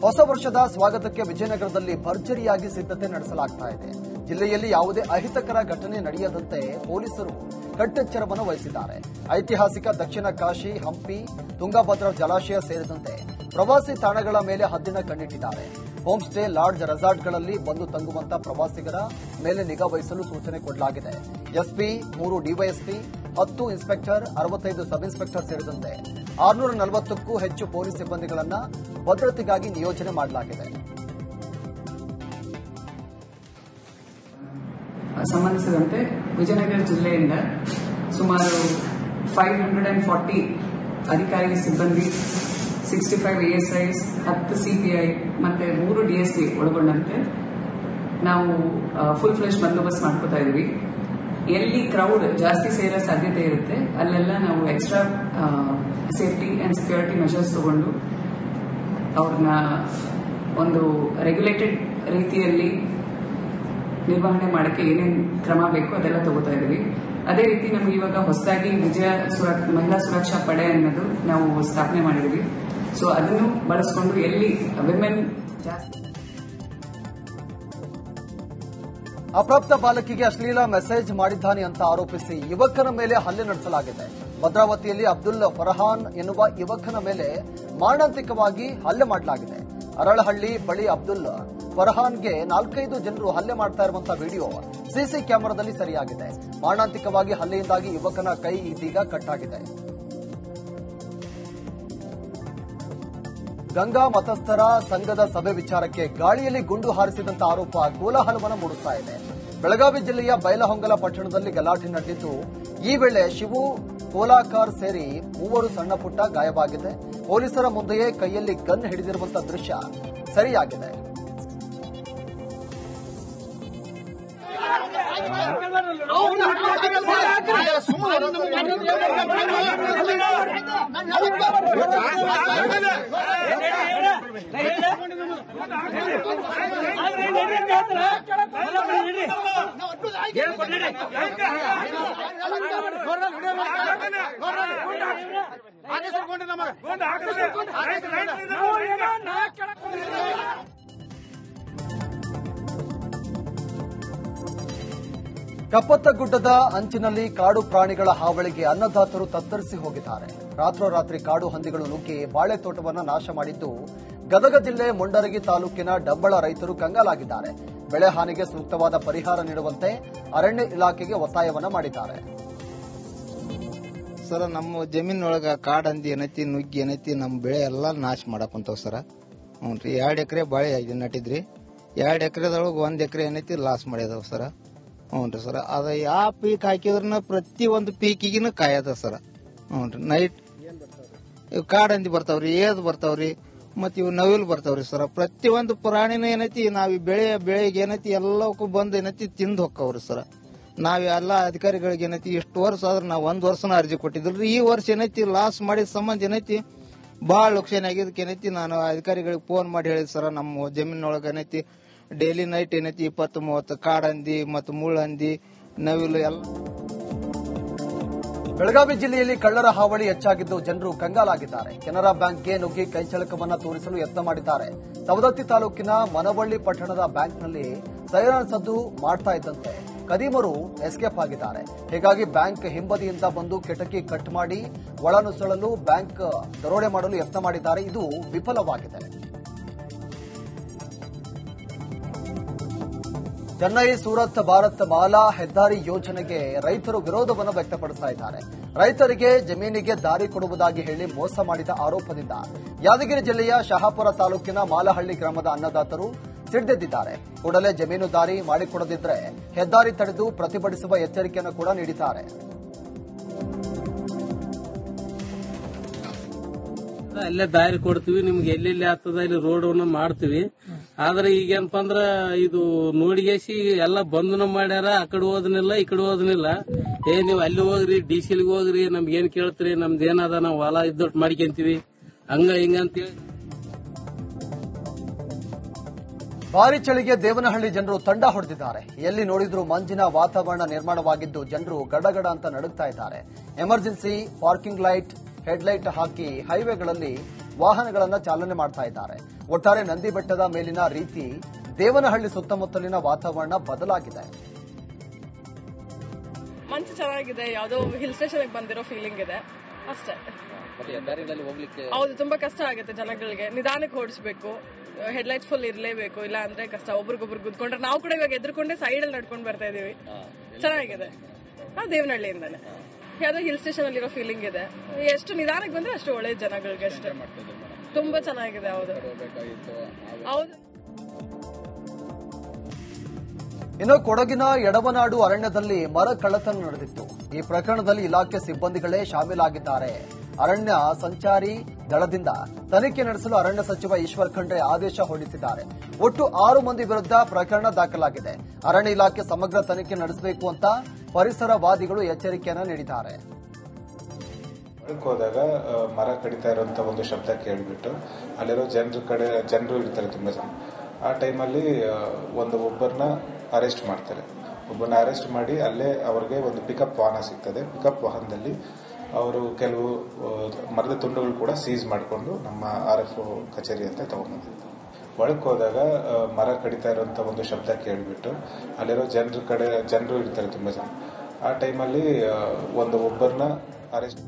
S1: ಹೊಸ ವರ್ಷದ ಸ್ವಾಗತಕ್ಕೆ ವಿಜಯನಗರದಲ್ಲಿ ಭರ್ಜರಿಯಾಗಿ ಸಿದ್ಧತೆ ನಡೆಸಲಾಗ್ತಾ ಇದೆ. ಜಿಲ್ಲೆಯಲ್ಲಿ ಯಾವುದೇ ಅಹಿತಕರ ಘಟನೆ ನಡೆಯದಂತೆ ಪೊಲೀಸರು ಕಟ್ಟೆಚ್ಚರವನ್ನು ವಹಿಸಿದ್ದಾರೆ. ಐತಿಹಾಸಿಕ ದಕ್ಷಿಣ ಕಾಶಿ, ಹಂಪಿ, ತುಂಗಭದ್ರಾ ಜಲಾಶಯ ಸೇರಿದಂತೆ ಪ್ರವಾಸಿ ತಾಣಗಳ ಮೇಲೆ ಹದ್ದಿನ ಕಣ್ಣಿಟ್ಟಿದ್ದಾರೆ. ಹೋಮ್ ಸ್ಟೇ, ಲಾಡ್ಜ್, ರೆಸಾರ್ಟ್ಗಳಲ್ಲಿ ಬಂದು ತಂಗುವಂತ ಪ್ರವಾಸಿಗರ ಮೇಲೆ ನಿಗಾ ವಹಿಸಲು ಸೂಚನೆ ಕೊಡಲಾಗಿದೆ. SP, 3 DYSP, 10 inspector, 65 sub inspector ಸೇರಿದಂತೆ 640ಕ್ಕೂ ಹೆಚ್ಚು ಪೊಲೀಸ್ ಸಿಬ್ಬಂದಿಗಳನ್ನು ಭದ್ರತೆಗಾಗಿ ನಿಯೋಜನೆ ಮಾಡಲಾಗಿದೆ.
S10: ಸಂಬಂಧಿಸಿದಂತೆ ವಿಜಯನಗರ ಜಿಲ್ಲೆಯಿಂದ ಸುಮಾರು 540 ಅಧಿಕಾರಿ ಸಿಬ್ಬಂದಿ, 65 ASIs, 10 CPI ಮತ್ತೆ 3 DSP ಒಳಗೊಂಡಂತೆ ನಾವು ಫುಲ್ ಫ್ಲೆಶ್ ಬಂದೋಬಸ್ತ್ ಮಾಡ್ಕೋತಾ ಇದೀವಿ. ಎಲ್ಲಿ ಕ್ರೌಡ್ ಜಾಸ್ತಿ ಸೇರೋ ಸಾಧ್ಯತೆ ಇರುತ್ತೆ ಅಲ್ಲೆಲ್ಲ ನಾವು extra safety and security measures ತಗೊಂಡು ಅವ್ರನ್ನ ಒಂದು ರೆಗ್ಯುಲೇಟೆಡ್ ರೀತಿಯಲ್ಲಿ ನಿರ್ವಹಣೆ ಮಾಡಕ್ಕೆ ಏನೇನು ಕ್ರಮ ಬೇಕು ಅದೆಲ್ಲ ತಗೋತಾ ಇದೀವಿ. ಅದೇ ರೀತಿ ನಮ್ಗೆ ಇವಾಗ ಹೊಸದಾಗಿ ಮಹಿಳಾ ಸುರಕ್ಷಾ ಪಡೆ ಅನ್ನೋದು ನಾವು ಸ್ಥಾಪನೆ ಮಾಡಿದ್ವಿ. ಸೊ ಅದನ್ನು ಬಳಸಿಕೊಂಡು ಎಲ್ಲಿ ವಿಮೆನ್ ಜಾಸ್ತಿ.
S1: ಅಪ್ರಾಪ್ತ ಬಾಲಕಿಗೆ ಅಶ್ಲೀಲ ಮೆಸೇಜ್ ಮಾಡಿದ್ದಾನೆ ಅಂತ ಆರೋಪಿಸಿ ಯುವಕನ ಮೇಲೆ ಹಲ್ಲೆ ನಡೆಸಲಾಗಿದೆ. ಭದ್ರಾವತಿಯಲ್ಲಿ ಅಬ್ದುಲ್ ಫರ್ಹಾನ್ ಎನ್ನುವ ಯುವಕನ ಮೇಲೆ ಮಾರಣಾಂತಿಕವಾಗಿ ಹಲ್ಲೆ ಮಾಡಲಾಗಿದೆ. ಅರಳಹಳ್ಳಿ ಬಳಿ ಅಬ್ದುಲ್ ಫರ್ಹಾನ್ಗೆ 4-5 ಜನರು ಹಲ್ಲೆ ಮಾಡ್ತಾ ಇರುವಂತಹ ವಿಡಿಯೋ ಸಿಸಿ ಕ್ಯಾಮೆರಾದಲ್ಲಿ ಸೆರೆಯಾಗಿದೆ. ಮಾರಣಾಂತಿಕವಾಗಿ ಹಲ್ಲೆಯಿಂದಾಗಿ ಯುವಕನ ಕೈ ಇದೀಗ ಕಟ್ಟಾಗಿದೆ. ಗಂಗಾ ಮತಸ್ಥರ ಸಂಘದ ಸಭೆ ವಿಚಾರಕ್ಕೆ ಗಾಳಿಯಲ್ಲಿ ಗುಂಡು ಹಾರಿಸಿದಂತ ಆರೋಪ ಕೋಲಾಹಲವನ್ನು ಮೂಡಿಸ್ತಾ ಇದೆ. ಬೆಳಗಾವಿ ಜಿಲ್ಲೆಯ ಬೈಲಹೊಂಗಲ ಪಟ್ಟಣದಲ್ಲಿ ಗಲಾಟೆ ನಡೆದಿದ್ದು, ಈ ವೇಳೆ ಶಿವು ಕೋಲಾಕಾರ್ ಸೇರಿ 3 ಸಣ್ಣ ಪುಟ್ಟ ಗಾಯವಾಗಿದೆ. ಪೊಲೀಸರ ಮುಂದೆಯೇ ಕೈಯಲ್ಲಿ ಗನ್ ಹಿಡಿದಿರುವಂತಹ ದೃಶ್ಯ ಸರಿಯಾಗಿದೆ. ಕಪ್ಪತ್ತಗುಡ್ಡದ ಅಂಚಿನಲ್ಲಿ ಕಾಡು ಪ್ರಾಣಿಗಳ ಹಾವಳಿಗೆ ಅನ್ನದಾತರು ತತ್ತರಿಸಿ ಹೋಗಿದ್ದಾರೆ. ರಾತ್ರೋರಾತ್ರಿ ಕಾಡು ಹಂದಿಗಳು ನುಗ್ಗಿ ಬಾಳೆ ತೋಟವನ್ನು ನಾಶ ಮಾಡಿದ್ದು, ಗದಗ ಜಿಲ್ಲೆ ಮುಂಡರಗಿ ತಾಲೂಕಿನ ಡಬ್ಬಳ ರೈತರು ಕಂಗಾಲಾಗಿದ್ದಾರೆ. ಬೆಳೆ ಹಾನಿಗೆ ಸೂಕ್ತವಾದ ಪರಿಹಾರ ನೀಡುವಂತೆ ಅರಣ್ಯ ಇಲಾಖೆಗೆ ಒತ್ತಾಯವನ್ನ ಮಾಡಿದ್ದಾರೆ.
S11: ಸರ್, ನಮ್ಮ ಜಮೀನೊಳಗ ಕಾಡಂದಿ ಏನೈತಿ, ನುಗ್ಗಿ ಏನೈತಿ, ನಮ್ಮ ಬೆಳೆ ಎಲ್ಲ ನಾಶ ಮಾಡಕೊಂತಾವ ಸರ್. ಹ್ಞೂ ರೀ, 2 ಎಕರೆ ಬಾಳೆ ನಟ್ಟಿದ್ರಿ. 2 ಎಕರೆದೊಳಗೆ 1 ಎಕರೆ ಏನೈತಿ ಲಾಸ್ ಮಾಡ್ಯದವ ಸರ್. ಹ್ಞೂ ರೀ ಸರ್, ಅದ ಯಾವ ಪೀಕ್ ಹಾಕಿದ್ರನ ಪ್ರತಿ ಒಂದು ಪೀಕಿಗಿನ ಕಾಯದ ಸರ್. ಹ್ಞೂ ರೀ, ನೈಟ್ ಇವು ಕಾಡಂದಿ ಬರ್ತಾವ್ರಿ, ಏದ್ ಬರ್ತಾವ್ರಿ, ಮತ್ ಇವು ನವಿಲ್ ಬರ್ತಾವ್ರಿ ಸರ್. ಪ್ರತಿಯೊಂದು ಪ್ರಾಣಿನ ಏನೈತಿ ನಾವ್ ಬೆಳೆಗೆ ಏನೈತಿ ಎಲ್ಲಕ್ಕೂ ಬಂದು ಏನೈತಿ ತಿಂದು ಹೊಕ್ಕವ್ರಿ ಸರ್. ನಾವೆಲ್ಲ ಅಧಿಕಾರಿಗಳಿಗೆ ಏನೈತಿ ಇಷ್ಟು ವರ್ಷ ಆದ್ರೆ ನಾವು 1 ವರ್ಷನ ಅರ್ಜಿ ಕೊಟ್ಟಿದ್ರಿ. ಈ ವರ್ಷ ಏನೈತಿ ಲಾಸ್ ಮಾಡಿದ ಸಂಬಂಧ ಏನೈತಿ ಬಹಳ ಲಕ್ಷಣ ಆಗಿದ್ದಕ್ಕೆ ಏನೈತಿ ನಾನು ಅಧಿಕಾರಿಗಳಿಗೆ ಫೋನ್ ಮಾಡಿ ಹೇಳಿದ್ ಸರ್, ನಮ್ಮ ಜಮೀನೊಳಗೆ ಏನೈತಿ ಡೈಲಿ ನೈಟ್ ಏನೈತಿ 20-30 ಕಾಡಂದಿ ಮತ್ತು ಮುಳ್ಳಂದಿ ನವಿಲು ಎಲ್ಲ.
S1: ಬೆಳಗಾವಿ ಜಿಲ್ಲೆಯಲ್ಲಿ ಕಳ್ಳರ ಹಾವಳಿ ಹೆಚ್ಚಾಗಿದ್ದು ಜನರು ಕಂಗಾಲಾಗಿದ್ದಾರೆ. ಕೆನರಾ ಬ್ಯಾಂಕ್ಗೆ ನುಗ್ಗಿ ಕೈಚಳಕವನ್ನ ತೋರಿಸಲು ಯತ್ನ ಮಾಡಿದ್ದಾರೆ. ಸವದತ್ತಿ ತಾಲೂಕಿನ ಮನವಳ್ಳಿ ಪಟ್ಟಣದ ಬ್ಯಾಂಕ್ನಲ್ಲಿ ಸೈರನ್ ಸದ್ದು ಮಾಡ್ತಾ ಇದ್ದಂತೆ ಕದೀಮರು ಎಸ್ಕೇಪ್ ಆಗಿದ್ದಾರೆ. ಹೀಗಾಗಿ ಬ್ಯಾಂಕ್ ಹಿಂಬದಿಯಿಂದ ಬಂದು ಕಿಟಕಿ ಕಟ್ ಮಾಡಿ ಒಳನುಸುಳಲು ಬ್ಯಾಂಕ್ ದರೋಡೆ ಮಾಡಲು ಯತ್ನ ಮಾಡಿದ್ದಾರೆ. ಇದು ವಿಫಲವಾಗಿದೆ. ಚೆನ್ನೈ ಸೂರತ್ ಭಾರತ್ ಮಾಲಾ ಹೆದ್ದಾರಿ ಯೋಜನೆಗೆ ರೈತರು ವಿರೋಧವನ್ನು ವ್ಯಕ್ತಪಡಿಸ್ತಾ ಇದ್ದಾರೆ. ರೈತರಿಗೆ ಜಮೀನಿಗೆ ದಾರಿ ಕೊಡುವುದಾಗಿ ಹೇಳಿ ಮೋಸ ಮಾಡಿದ ಆರೋಪದಿಂದ ಯಾದಗಿರಿ ಜಿಲ್ಲೆಯ ಶಹಾಪುರ ತಾಲೂಕಿನ ಮಾಲಹಳ್ಳಿ ಗ್ರಾಮದ ಅನ್ನದಾತರು ಸಿಡಿದೆದ್ದಿದ್ದಾರೆ. ಕೂಡಲೇ ಜಮೀನು ದಾರಿ ಮಾಡಿಕೊಡದಿದ್ರೆ ಹೆದ್ದಾರಿ ತಡೆದು ಪ್ರತಿಭಟಿಸುವ ಎಚ್ಚರಿಕೆಯನ್ನು ಕೂಡ ನೀಡಿದ್ದಾರೆ.
S12: ಅಲ್ಲೇ ದಾರಿ ಕೊಡ್ತೀವಿ, ನಿಮ್ಗೆ ಎಲ್ಲೆಲ್ಲಿ ಆಗ್ತದ ಇಲ್ಲಿ ರೋಡ್ ಮಾಡ್ತೀವಿ. ಆದ್ರೆ ಈಗೇನಪ್ಪ ಅಂದ್ರ ಇದು ನೋಡಿಗೇಸಿ ಎಲ್ಲ ಬಂಧನ ಮಾಡ್ಯಾರ. ಆ ಕಡೆ ಹೋದನಿಲ್ಲ, ಈ ಕಡೆ ಹೋದನಿಲ್ಲ. ನೀವು ಅಲ್ಲಿ ಹೋಗ್ರಿ, ಡಿಸಿಲ್ಗೆ ಹೋಗ್ರಿ, ನಮ್ಗೆ ಏನ್ ಕೇಳ್ತೀರಿ, ನಮ್ದು ಏನದ ನಾವು ಹೊಲ ಇದ್ದೊಟ್ಟು ಮಾಡ್ಕೊಂತೀವಿ, ಹಂಗ ಹಿಂಗ ಅಂತೇಳಿ.
S1: ಭಾರಿ ಚಳಿಗೆ ದೇವನಹಳ್ಳಿ ಜನರು ತಂಡ ಹೊಡೆದಿದ್ದಾರೆ. ಎಲ್ಲಿ ನೋಡಿದ್ರೂ ಮಂಜಿನ ವಾತಾವರಣ ನಿರ್ಮಾಣವಾಗಿದ್ದು ಜನರು ಗಡಗಡ ಅಂತ ನಡುಗ್ತಾ ಇದ್ದಾರೆ. ಎಮರ್ಜೆನ್ಸಿ ಪಾರ್ಕಿಂಗ್ ಲೈಟ್, ಹೆಡ್ಲೈಟ್ ಹಾಕಿ ಹೈವೇಗಳಲ್ಲಿ ವಾಹನಗಳನ್ನು ಚಾಲನೆ ಮಾಡ್ತಾ ಇದ್ದಾರೆ. ಒಟ್ಟಾರೆ ನಂದಿ ಬೆಟ್ಟದ ಮೇಲಿನ ರೀತಿ ದೇವನಹಳ್ಳಿ ಸುತ್ತಮುತ್ತಲಿನ ವಾತಾವರಣ ಬದಲಾಗಿದೆ.
S13: ಮಂಚು ಚೆನ್ನಾಗಿದೆ, ಯಾವುದೋ ಹಿಲ್ ಸ್ಟೇಷನ್ ಬಂದಿರೋ ಫೀಲಿಂಗ್ ಇದೆ ಅಷ್ಟೇ. ಹೌದು, ತುಂಬಾ ಕಷ್ಟ ಆಗುತ್ತೆ ಜನಗಳಿಗೆ. ನಿಧಾನಕ್ಕೆ ಓಡಿಸಬೇಕು, ಹೆಡ್ಲೈಟ್ ಫುಲ್ ಇರಲೇಬೇಕು, ಇಲ್ಲ ಅಂದ್ರೆ ಕಷ್ಟ. ಒಬ್ರಿಗೊಬ್ರು ಗುದ್ಕೊಂಡ್ರೆ ನಾವು ಕೂಡ ಇವಾಗ ಎದ್ರಕೊಂಡೆ ಸೈಡ್ ಅಲ್ಲಿ ನಡ್ಕೊಂಡು ಬರ್ತಾ ಇದೀವಿ. ಚೆನ್ನಾಗಿದೆ. ನಾವು ದೇವನಹಳ್ಳಿಯಿಂದಾನೆ. ಯಾವ್ದೋ ಹಿಲ್ ಸ್ಟೇಷನ್ ಅಲ್ಲಿರೋ ಫೀಲಿಂಗ್ ಇದೆ. ಎಷ್ಟು ನಿಧಾನಕ್ಕೆ ಬಂದ್ರೆ ಅಷ್ಟು ಒಳ್ಳೆಯ ಜನಗಳಿಗೆ ಅಷ್ಟೇ. ತುಂಬಾ ಚೆನ್ನಾಗಿದೆ. ಹೌದು ಹೌದು.
S1: ಇನ್ನು ಕೊಡಗಿನ ಎಡವನಾಡು ಅರಣ್ಯದಲ್ಲಿ ಮರ ಕಳ್ಳತನ ನಡೆದಿತ್ತು. ಈ ಪ್ರಕರಣದಲ್ಲಿ ಇಲಾಖೆ ಸಿಬ್ಬಂದಿಗಳೇ ಶಾಮೀಲಾಗಿದ್ದಾರೆ. ಅರಣ್ಯ ಸಂಚಾರಿ ದಳದಿಂದ ತನಿಖೆ ನಡೆಸಲು ಅರಣ್ಯ ಸಚಿವ ಈಶ್ವರ್ ಖಂಡ್ರೆ ಆದೇಶ ಹೊರಡಿಸಿದ್ದಾರೆ. ಒಟ್ಟು 6 ಮಂದಿ ವಿರುದ್ಧ ಪ್ರಕರಣ ದಾಖಲಾಗಿದೆ. ಅರಣ್ಯ ಇಲಾಖೆ ಸಮಗ್ರ ತನಿಖೆ ನಡೆಸಬೇಕು ಅಂತ ಪರಿಸರವಾದಿಗಳು ಎಚ್ಚರಿಕೆಯನ್ನು ನೀಡಿದ್ದಾರೆ.
S14: ಹೋದಾಗ ಮರ ಕಡಿತಾ ಇರುವಂತ ಒಂದು ಶಬ್ದ ಕೇಳಿಬಿಟ್ಟು ಅಲ್ಲಿರೋ ಜನರು ಇರ್ತಾರೆ ತುಂಬಾ ಜನ. ಆ ಟೈಮಲ್ಲಿ ಒಬ್ಬರನ್ನ ಅರೆಸ್ಟ್ ಮಾಡ್ತಾರೆ. ಒಬ್ಬರನ್ನ ಅರೆಸ್ಟ್ ಮಾಡಿ ಅಲ್ಲೇ ಅವ್ರಿಗೆ ಒಂದು ಪಿಕಪ್ ವಾಹನ ಸಿಗ್ತದೆ. ಪಿಕಪ್ ವಾಹನದಲ್ಲಿ ಅವರು ಕೆಲವು ಮರದ ತುಂಡುಗಳು ಕೂಡ ಸೀಸ್ ಮಾಡಿಕೊಂಡು ನಮ್ಮ RF ಕಚೇರಿ ಅಂತ ತಗೊಂಡ್ಬಂದಿದ್ರು. ಒಳಕ್ಕೆ ಹೋದಾಗ ಮರ ಕಡಿತಾ ಇರುವಂತ ಒಂದು ಶಬ್ದ ಕೇಳಿಬಿಟ್ಟು ಅಲ್ಲಿರೋ ಜನರು ಇರ್ತಾರೆ ತುಂಬಾ ಜನ. ಆ ಟೈಮಲ್ಲಿ ಒಬ್ಬರನ್ನ ಅರೆಸ್ಟ್.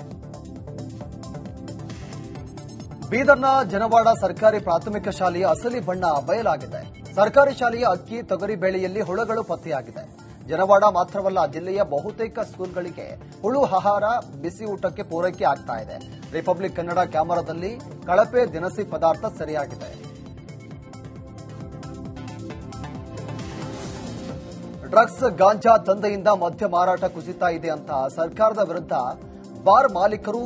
S1: ಬೀದರ್ನ ಜನವಾಡ ಸರ್ಕಾರಿ ಪ್ರಾಥಮಿಕ ಶಾಲೆಯ ಅಸಲಿ ಬಣ್ಣ ಬಯಲಾಗಿದೆ. ಸರ್ಕಾರಿ ಶಾಲೆಯ ಅಕ್ಕಿ ತೊಗರಿ ಬೇಳೆಯಲ್ಲಿ ಹುಳಗಳು ಪತ್ತೆಯಾಗಿದೆ. ಜನವಾಡ ಮಾತ್ರವಲ್ಲ, ಜಿಲ್ಲೆಯ ಬಹುತೇಕ ಸ್ಕೂಲ್ಗಳಿಗೆ ಹುಳು ಆಹಾರ ಬಿಸಿ ಊಟಕ್ಕೆ ಪೂರೈಕೆ ಆಗ್ತಾ ಇದೆ. ರಿಪಬ್ಲಿಕ್ ಕನ್ನಡ ಕ್ಯಾಮೆರಾದಲ್ಲಿ ಕಳಪೆ ದಿನಸಿ ಪದಾರ್ಥ ಸೆರೆಯಾಗಿದೆ. ಡ್ರಗ್ಸ್, ಗಾಂಜಾ ದಂಧೆಯಿಂದ ಮದ್ಯ ಮಾರಾಟ ಕುಸಿತಾ ಇದೆ ಅಂತ ಸರ್ಕಾರದ ವಿರುದ್ಧ ಬಾರ್ ಮಾಲೀಕರು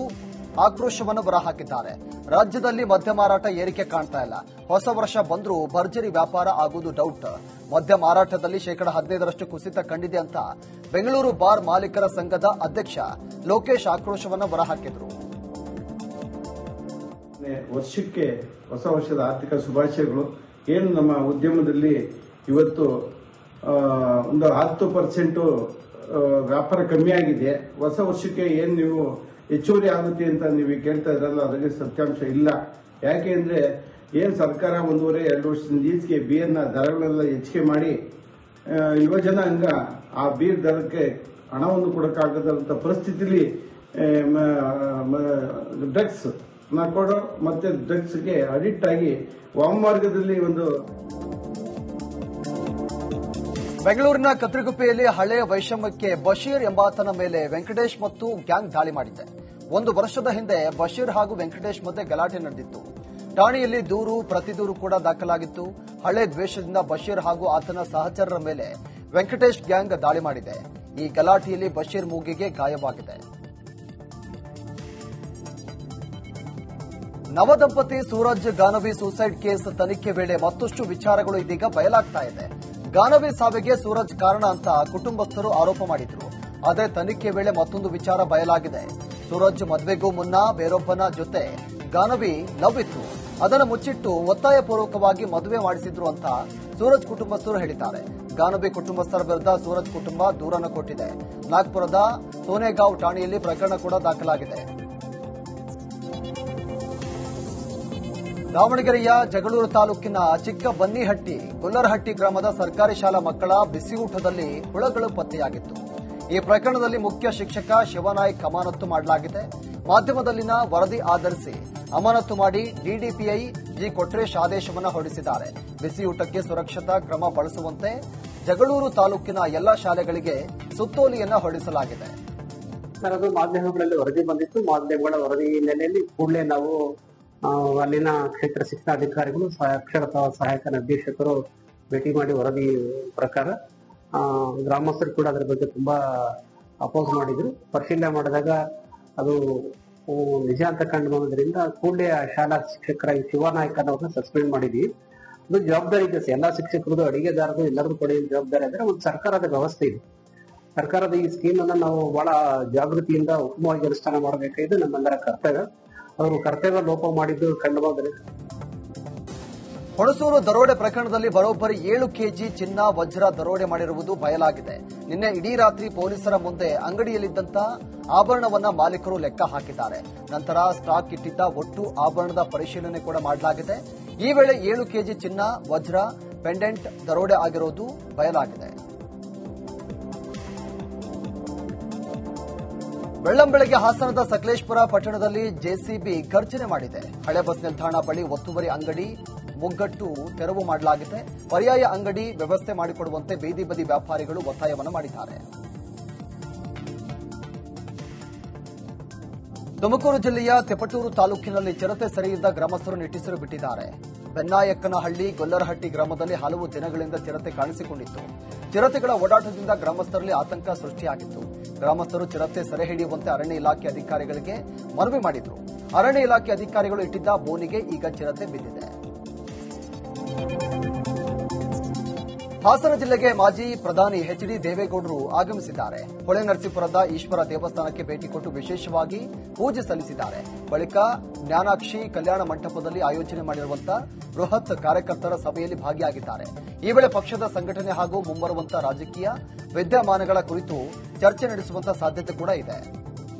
S1: ಆಕ್ರೋಶವನ್ನು ಹೊರಹಾಕಿದ್ದಾರೆ. ರಾಜ್ಯದಲ್ಲಿ ಮದ್ಯ ಮಾರಾಟ ಏರಿಕೆ ಕಾಣ್ತಾ ಇಲ್ಲ. ಹೊಸ ವರ್ಷ ಬಂದರೂ ಭರ್ಜರಿ ವ್ಯಾಪಾರ ಆಗುವುದು ಡೌಟ್. ಮದ್ಯ ಮಾರಾಟದಲ್ಲಿ ಶೇಕಡ 15ರಷ್ಟು ಕುಸಿತ ಕಂಡಿದೆ ಅಂತ ಬೆಂಗಳೂರು ಬಾರ್ ಮಾಲೀಕರ ಸಂಘದ ಅಧ್ಯಕ್ಷ ಲೋಕೇಶ್ ಆಕ್ರೋಶವನ್ನು ಹೊರಹಾಕಿದರು.
S15: ವರ್ಷಕ್ಕೆ ಹೊಸ ವರ್ಷದ ಆರ್ಥಿಕ ಶುಭಾಶಯಗಳು. ಏನು ನಮ್ಮ ಉದ್ಯಮದಲ್ಲಿ ಇವತ್ತು ಒಂದು 10% ವ್ಯಾಪಾರ ಕಮ್ಮಿ ಆಗಿದೆ. ಹೊಸ ವರ್ಷಕ್ಕೆ ಏನು ನೀವು ಹೆಚ್ಚುವರಿ ಆಗುತ್ತೆ ಅಂತ ನೀವು ಕೇಳ್ತಾ ಇದ್ರಲ್ಲ, ಅದಕ್ಕೆ ಸತ್ಯಾಂಶ ಇಲ್ಲ. ಯಾಕೆ ಅಂದ್ರೆ ಏನ್ ಸರ್ಕಾರ 1.5-2 ವರ್ಷದಿಂದ ಈಚೆಗೆ ಬೀರ್ನ ದರಗಳೆಲ್ಲ ಹೆಚ್ಚಿಗೆ ಮಾಡಿ ಯುವಜನಾಂಗ ಆ ಬೀರ್ ದರಕ್ಕೆ ಹಣವನ್ನು ಕೊಡಕ್ಕಾಗದಂತ ಪರಿಸ್ಥಿತಿಲಿ ಡ್ರಗ್ಸ್ ಕೊಡೋ ಮತ್ತೆ ಡ್ರಗ್ಸ್ಗೆ ಅಡಿಕ್ಟ್ ಆಗಿ ವಾಮಮಾರ್ಗದಲ್ಲಿ ಒಂದು.
S1: ಬೆಂಗಳೂರಿನ ಕತ್ರಿಗುಪ್ಪೆಯಲ್ಲಿ ಹಳೆಯ ವೈಷಮ್ಯಕ್ಕೆ ಬಶೀರ್ ಎಂಬಾತನ ಮೇಲೆ ವೆಂಕಟೇಶ್ ಮತ್ತು ಗ್ಯಾಂಗ್ ದಾಳಿ ಮಾಡಿದೆ. 1 ವರ್ಷದ ಹಿಂದೆ ಬಶೀರ್ ಹಾಗೂ ವೆಂಕಟೇಶ್ ಮಧ್ಯೆ ಗಲಾಟೆ ನಡೆದಿತ್ತು. ಠಾಣೆಯಲ್ಲಿ ದೂರು, ಪ್ರತಿದೂರು ಕೂಡ ದಾಖಲಾಗಿತ್ತು. ಹಳೆ ದ್ವೇಷದಿಂದ ಬಶೀರ್ ಹಾಗೂ ಆತನ ಸಹಚರರ ಮೇಲೆ ವೆಂಕಟೇಶ್ ಗ್ಯಾಂಗ್ ದಾಳಿ ಮಾಡಿದೆ. ಈ ಗಲಾಟೆಯಲ್ಲಿ ಬಶೀರ್ ಮೂಗಿಗೆ ಗಾಯವಾಗಿದೆ. ನವದಂಪತಿ ಸೂರಜ್ ಗಾನವಿ ಸೂಸೈಡ್ ಕೇಸ್ ತನಿಖೆ ವೇಳೆ ಮತ್ತಷ್ಟು ವಿಚಾರಗಳು ಇದೀಗ ಬಯಲಾಗ್ತಾ ಇದೆ. ಗಾನವಿ ಸಾವಿಗೆ ಸೂರಜ್ ಕಾರಣ ಅಂತ ಕುಟುಂಬಸ್ಥರು ಆರೋಪ ಮಾಡಿದ್ರು. ಅದೇ ತನಿಖೆ ವೇಳೆ ಮತ್ತೊಂದು ವಿಚಾರ ಬಯಲಾಗಿದೆ. ಸೂರಜ್ ಮದುವೆಗೂ ಮುನ್ನ ಬೇರೊಬ್ಬನ ಜೊತೆ ಗಾನವಿ ಲವ್ ಇತ್ತು. ಅದನ್ನು ಮುಚ್ಚಿಟ್ಟು ಒತ್ತಾಯಪೂರ್ವಕವಾಗಿ ಮದುವೆ ಮಾಡಿಸಿದ್ರು ಅಂತ ಸೂರಜ್ ಕುಟುಂಬಸ್ಥರು ಹೇಳಿದ್ದಾರೆ. ಗಾನವಿ ಕುಟುಂಬಸ್ಥರ ವಿರುದ್ಧ ಸೂರಜ್ ಕುಟುಂಬ ದೂರನ್ನು ಕೊಟ್ಟಿದೆ. ನಾಗ್ಪುರದ ಸೋನೆಗಾಂವ್ ಠಾಣೆಯಲ್ಲಿ ಪ್ರಕರಣ ಕೂಡ ದಾಖಲಾಗಿದೆ. ದಾವಣಗೆರೆಯ ಜಗಳೂರು ತಾಲೂಕಿನ ಚಿಕ್ಕ ಬನ್ನಿಹಟ್ಟಿ, ಗೊಲ್ಲರಹಟ್ಟಿ ಗ್ರಾಮದ ಸರ್ಕಾರಿ ಶಾಲಾ ಮಕ್ಕಳ ಬಿಸಿಯೂಟದಲ್ಲಿ ಹುಳಗಳು ಪತ್ತೆಯಾಗಿತ್ತು. ಈ ಪ್ರಕರಣದಲ್ಲಿ ಮುಖ್ಯ ಶಿಕ್ಷಕ ಶಿವನಾಯ್ಕ್ ಅಮಾನತು ಮಾಡಲಾಗಿದೆ. ಮಾಧ್ಯಮದಲ್ಲಿನ ವರದಿ ಆಧರಿಸಿ ಅಮಾನತು ಮಾಡಿ ಡಿಡಿಪಿಐ ಜಿ ಕೊಟ್ರೇಶ್ ಆದೇಶವನ್ನು ಹೊರಡಿಸಿದ್ದಾರೆ. ಬಿಸಿಯೂಟಕ್ಕೆ ಸುರಕ್ಷತಾ ಕ್ರಮ ಬಳಸುವಂತೆ ಜಗಳೂರು ತಾಲೂಕಿನ ಎಲ್ಲಾ ಶಾಲೆಗಳಿಗೆ ಸುತ್ತೋಲೆಯನ್ನ ಹೊರಡಿಸಲಾಗಿದೆ.
S16: ಸರ್, ಅದು ಮಾಧ್ಯಮಗಳಲ್ಲಿ ವರದಿ ಬಂದಿತ್ತು. ಮಾಧ್ಯಮಗಳ ವರದಿ ಹಿನ್ನೆಲೆಯಲ್ಲಿ ಕೂಡಲೇ ನಾವು ಅಲ್ಲಿನ ಕ್ಷೇತ್ರ ಶಿಕ್ಷಣಾಧಿಕಾರಿಗಳು, ಅಕ್ಷರತಾ ಸಹಾಯಕ ನಿರ್ದೇಶಕರು ಭೇಟಿ ಮಾಡಿ ವರದಿ ಪ್ರಕಾರ ಗ್ರಾಮಸ್ಥರು ಕೂಡ ಅದರ ಬಗ್ಗೆ ತುಂಬಾ ಅಪೋಸ್ ಮಾಡಿದ್ರು. ಪರಿಶೀಲನೆ ಮಾಡಿದಾಗ ಅದು ನಿಜ ಅಂತ ಕಂಡು ಬಂದ್ರಿಂದ ಕೂಡಲೇ ಶಾಲಾ ಶಿಕ್ಷಕರ ಶಿವನಾಯ್ಕ ಅವ್ರನ್ನ ಸಸ್ಪೆಂಡ್ ಮಾಡಿದ್ವಿ. ಅದು ಜವಾಬ್ದಾರಿ ಇದೆ. ಎಲ್ಲಾ ಶಿಕ್ಷಕರದು, ಅಡಿಗೆದಾರದು ಎಲ್ಲರದು ಕೊಡಿ ಜವಾಬ್ದಾರಿ ಅಂದ್ರೆ ಒಂದು ಸರ್ಕಾರದ ವ್ಯವಸ್ಥೆ ಇದೆ. ಸರ್ಕಾರದ ಈ ಸ್ಕೀಮ್ ಅನ್ನ ನಾವು ಬಹಳ ಜಾಗೃತಿಯಿಂದ ಉತ್ತಮವಾಗಿ ಅನುಷ್ಠಾನ ಮಾಡಬೇಕಾಗಿದೆ. ನಮ್ಮೆಲ್ಲರ ಕರ್ತವ್ಯ. ಅವರು ಕರ್ತವ್ಯ ಲೋಪ ಮಾಡಿದ್ದು ಕಂಡು ಬಂದರೆ.
S1: ಹುಣಸೂರು ದರೋಡೆ ಪ್ರಕರಣದಲ್ಲಿ ಬರೋಬ್ಬರಿ 7 ಕೆಜಿ ಚಿನ್ನ, ವಜ್ರ ದರೋಡೆ ಮಾಡಿರುವುದು ಬಯಲಾಗಿದೆ. ನಿನ್ನೆ ಇಡೀ ರಾತ್ರಿ ಪೊಲೀಸರ ಮುಂದೆ ಅಂಗಡಿಯಲ್ಲಿದ್ದಂತ ಆಭರಣವನ್ನ ಮಾಲೀಕರು ಲೆಕ್ಕ ಹಾಕಿದ್ದಾರೆ. ನಂತರ ಸ್ಟಾಕ್ ಇಟ್ಟಿದ್ದ ಒಟ್ಟು ಆಭರಣದ ಪರಿಶೀಲನೆ ಕೂಡ ಮಾಡಲಾಗಿದೆ. ಈ ವೇಳೆ 7 ಕೆಜಿ ಚಿನ್ನ, ವಜ್ರ, ಪೆಂಡೆಂಟ್ ದರೋಡೆ ಆಗಿರುವುದು ಬಯಲಾಗಿದೆ. ಬೆಳ್ಳಂಬೆಳಗ್ಗೆ ಹಾಸನದ ಸಕಲೇಶಪುರ ಪಟ್ಟಣದಲ್ಲಿ ಜೆಸಿಬಿ ಗರ್ಜನೆ ಮಾಡಿದೆ. ಹಳೆ ಬಸ್ ನಿಲ್ದಾಣ ಬಳಿ ಒತ್ತುವರಿ ಅಂಗಡಿ ಮುಗ್ಗಟ್ಟು ತೆರವು ಮಾಡಲಾಗಿದೆ. ಪರ್ಯಾಯ ಅಂಗಡಿ ವ್ಯವಸ್ಥೆ ಮಾಡಿಕೊಡುವಂತೆ ಬೀದಿ ಬದಿ ವ್ಯಾಪಾರಿಗಳು ಒತ್ತಾಯವನ್ನು ಮಾಡಿದ್ದಾರೆ. ತುಮಕೂರು ಜಿಲ್ಲೆಯ ತೆಪಟೂರು ತಾಲೂಕಿನಲ್ಲಿ ಚಿರತೆ ಸೆರೆಯಿದ್ದ ಗ್ರಾಮಸ್ಥರು ನಿಟ್ಟುಸಿರು ಬಿಟ್ಟಿದ್ದಾರೆ. ಬೆನ್ನಾಯಕ್ಕನಹಳ್ಳಿ, ಗೊಲ್ಲರಹಟ್ಟಿ ಗ್ರಾಮದಲ್ಲಿ ಹಲವು ದಿನಗಳಿಂದ ಚಿರತೆ ಕಾಣಿಸಿಕೊಂಡಿತ್ತು. ಚಿರತೆಗಳ ಓಡಾಟದಿಂದ ಗ್ರಾಮಸ್ಥರಲ್ಲಿ ಆತಂಕ ಸೃಷ್ಟಿಯಾಗಿತ್ತು. ಗ್ರಾಮಸ್ಥರು ಚಿರತೆ ಸೆರೆ ಹಿಡಿಯುವಂತೆ ಅರಣ್ಯ ಇಲಾಖೆ ಅಧಿಕಾರಿಗಳಿಗೆ ಮನವಿ ಮಾಡಿದ್ರು. ಅರಣ್ಯ ಇಲಾಖೆ ಅಧಿಕಾರಿಗಳು ಇಟ್ಟಿದ್ದ ಬೋನಿಗೆ ಈಗ ಚಿರತೆ ಬಿದ್ದಿದೆ. ಹಾಸನ ಜಿಲ್ಲೆಗೆ ಮಾಜಿ ಪ್ರಧಾನಿ ಎಚ್.ಡಿ. ದೇವೇಗೌಡರು ಆಗಮಿಸಿದ್ದಾರೆ. ಹೊಳೆನರಸೀಪುರದ ಈಶ್ವರ ದೇವಸ್ಥಾನಕ್ಕೆ ಭೇಟಿ ಕೊಟ್ಟು ವಿಶೇಷವಾಗಿ ಪೂಜೆ ಸಲ್ಲಿಸಿದ್ದಾರೆ. ಬಳಿಕ ಜ್ಞಾನಾಕ್ಷಿ ಕಲ್ಯಾಣ ಮಂಟಪದಲ್ಲಿ ಆಯೋಜನೆ ಮಾಡಿರುವಂತಹ ಬೃಹತ್ ಕಾರ್ಯಕರ್ತರ ಸಭೆಯಲ್ಲಿ ಭಾಗಿಯಾಗಿದ್ದಾರೆ. ಈ ವೇಳೆ ಪಕ್ಷದ ಸಂಘಟನೆ ಹಾಗೂ ಮುಂಬರುವಂತಹ ರಾಜಕೀಯ ವಿದ್ಯಮಾನಗಳ ಕುರಿತು ಚರ್ಚೆ ನಡೆಸುವಂತಹ ಸಾಧ್ಯತೆ ಕೂಡ ಇದೆ.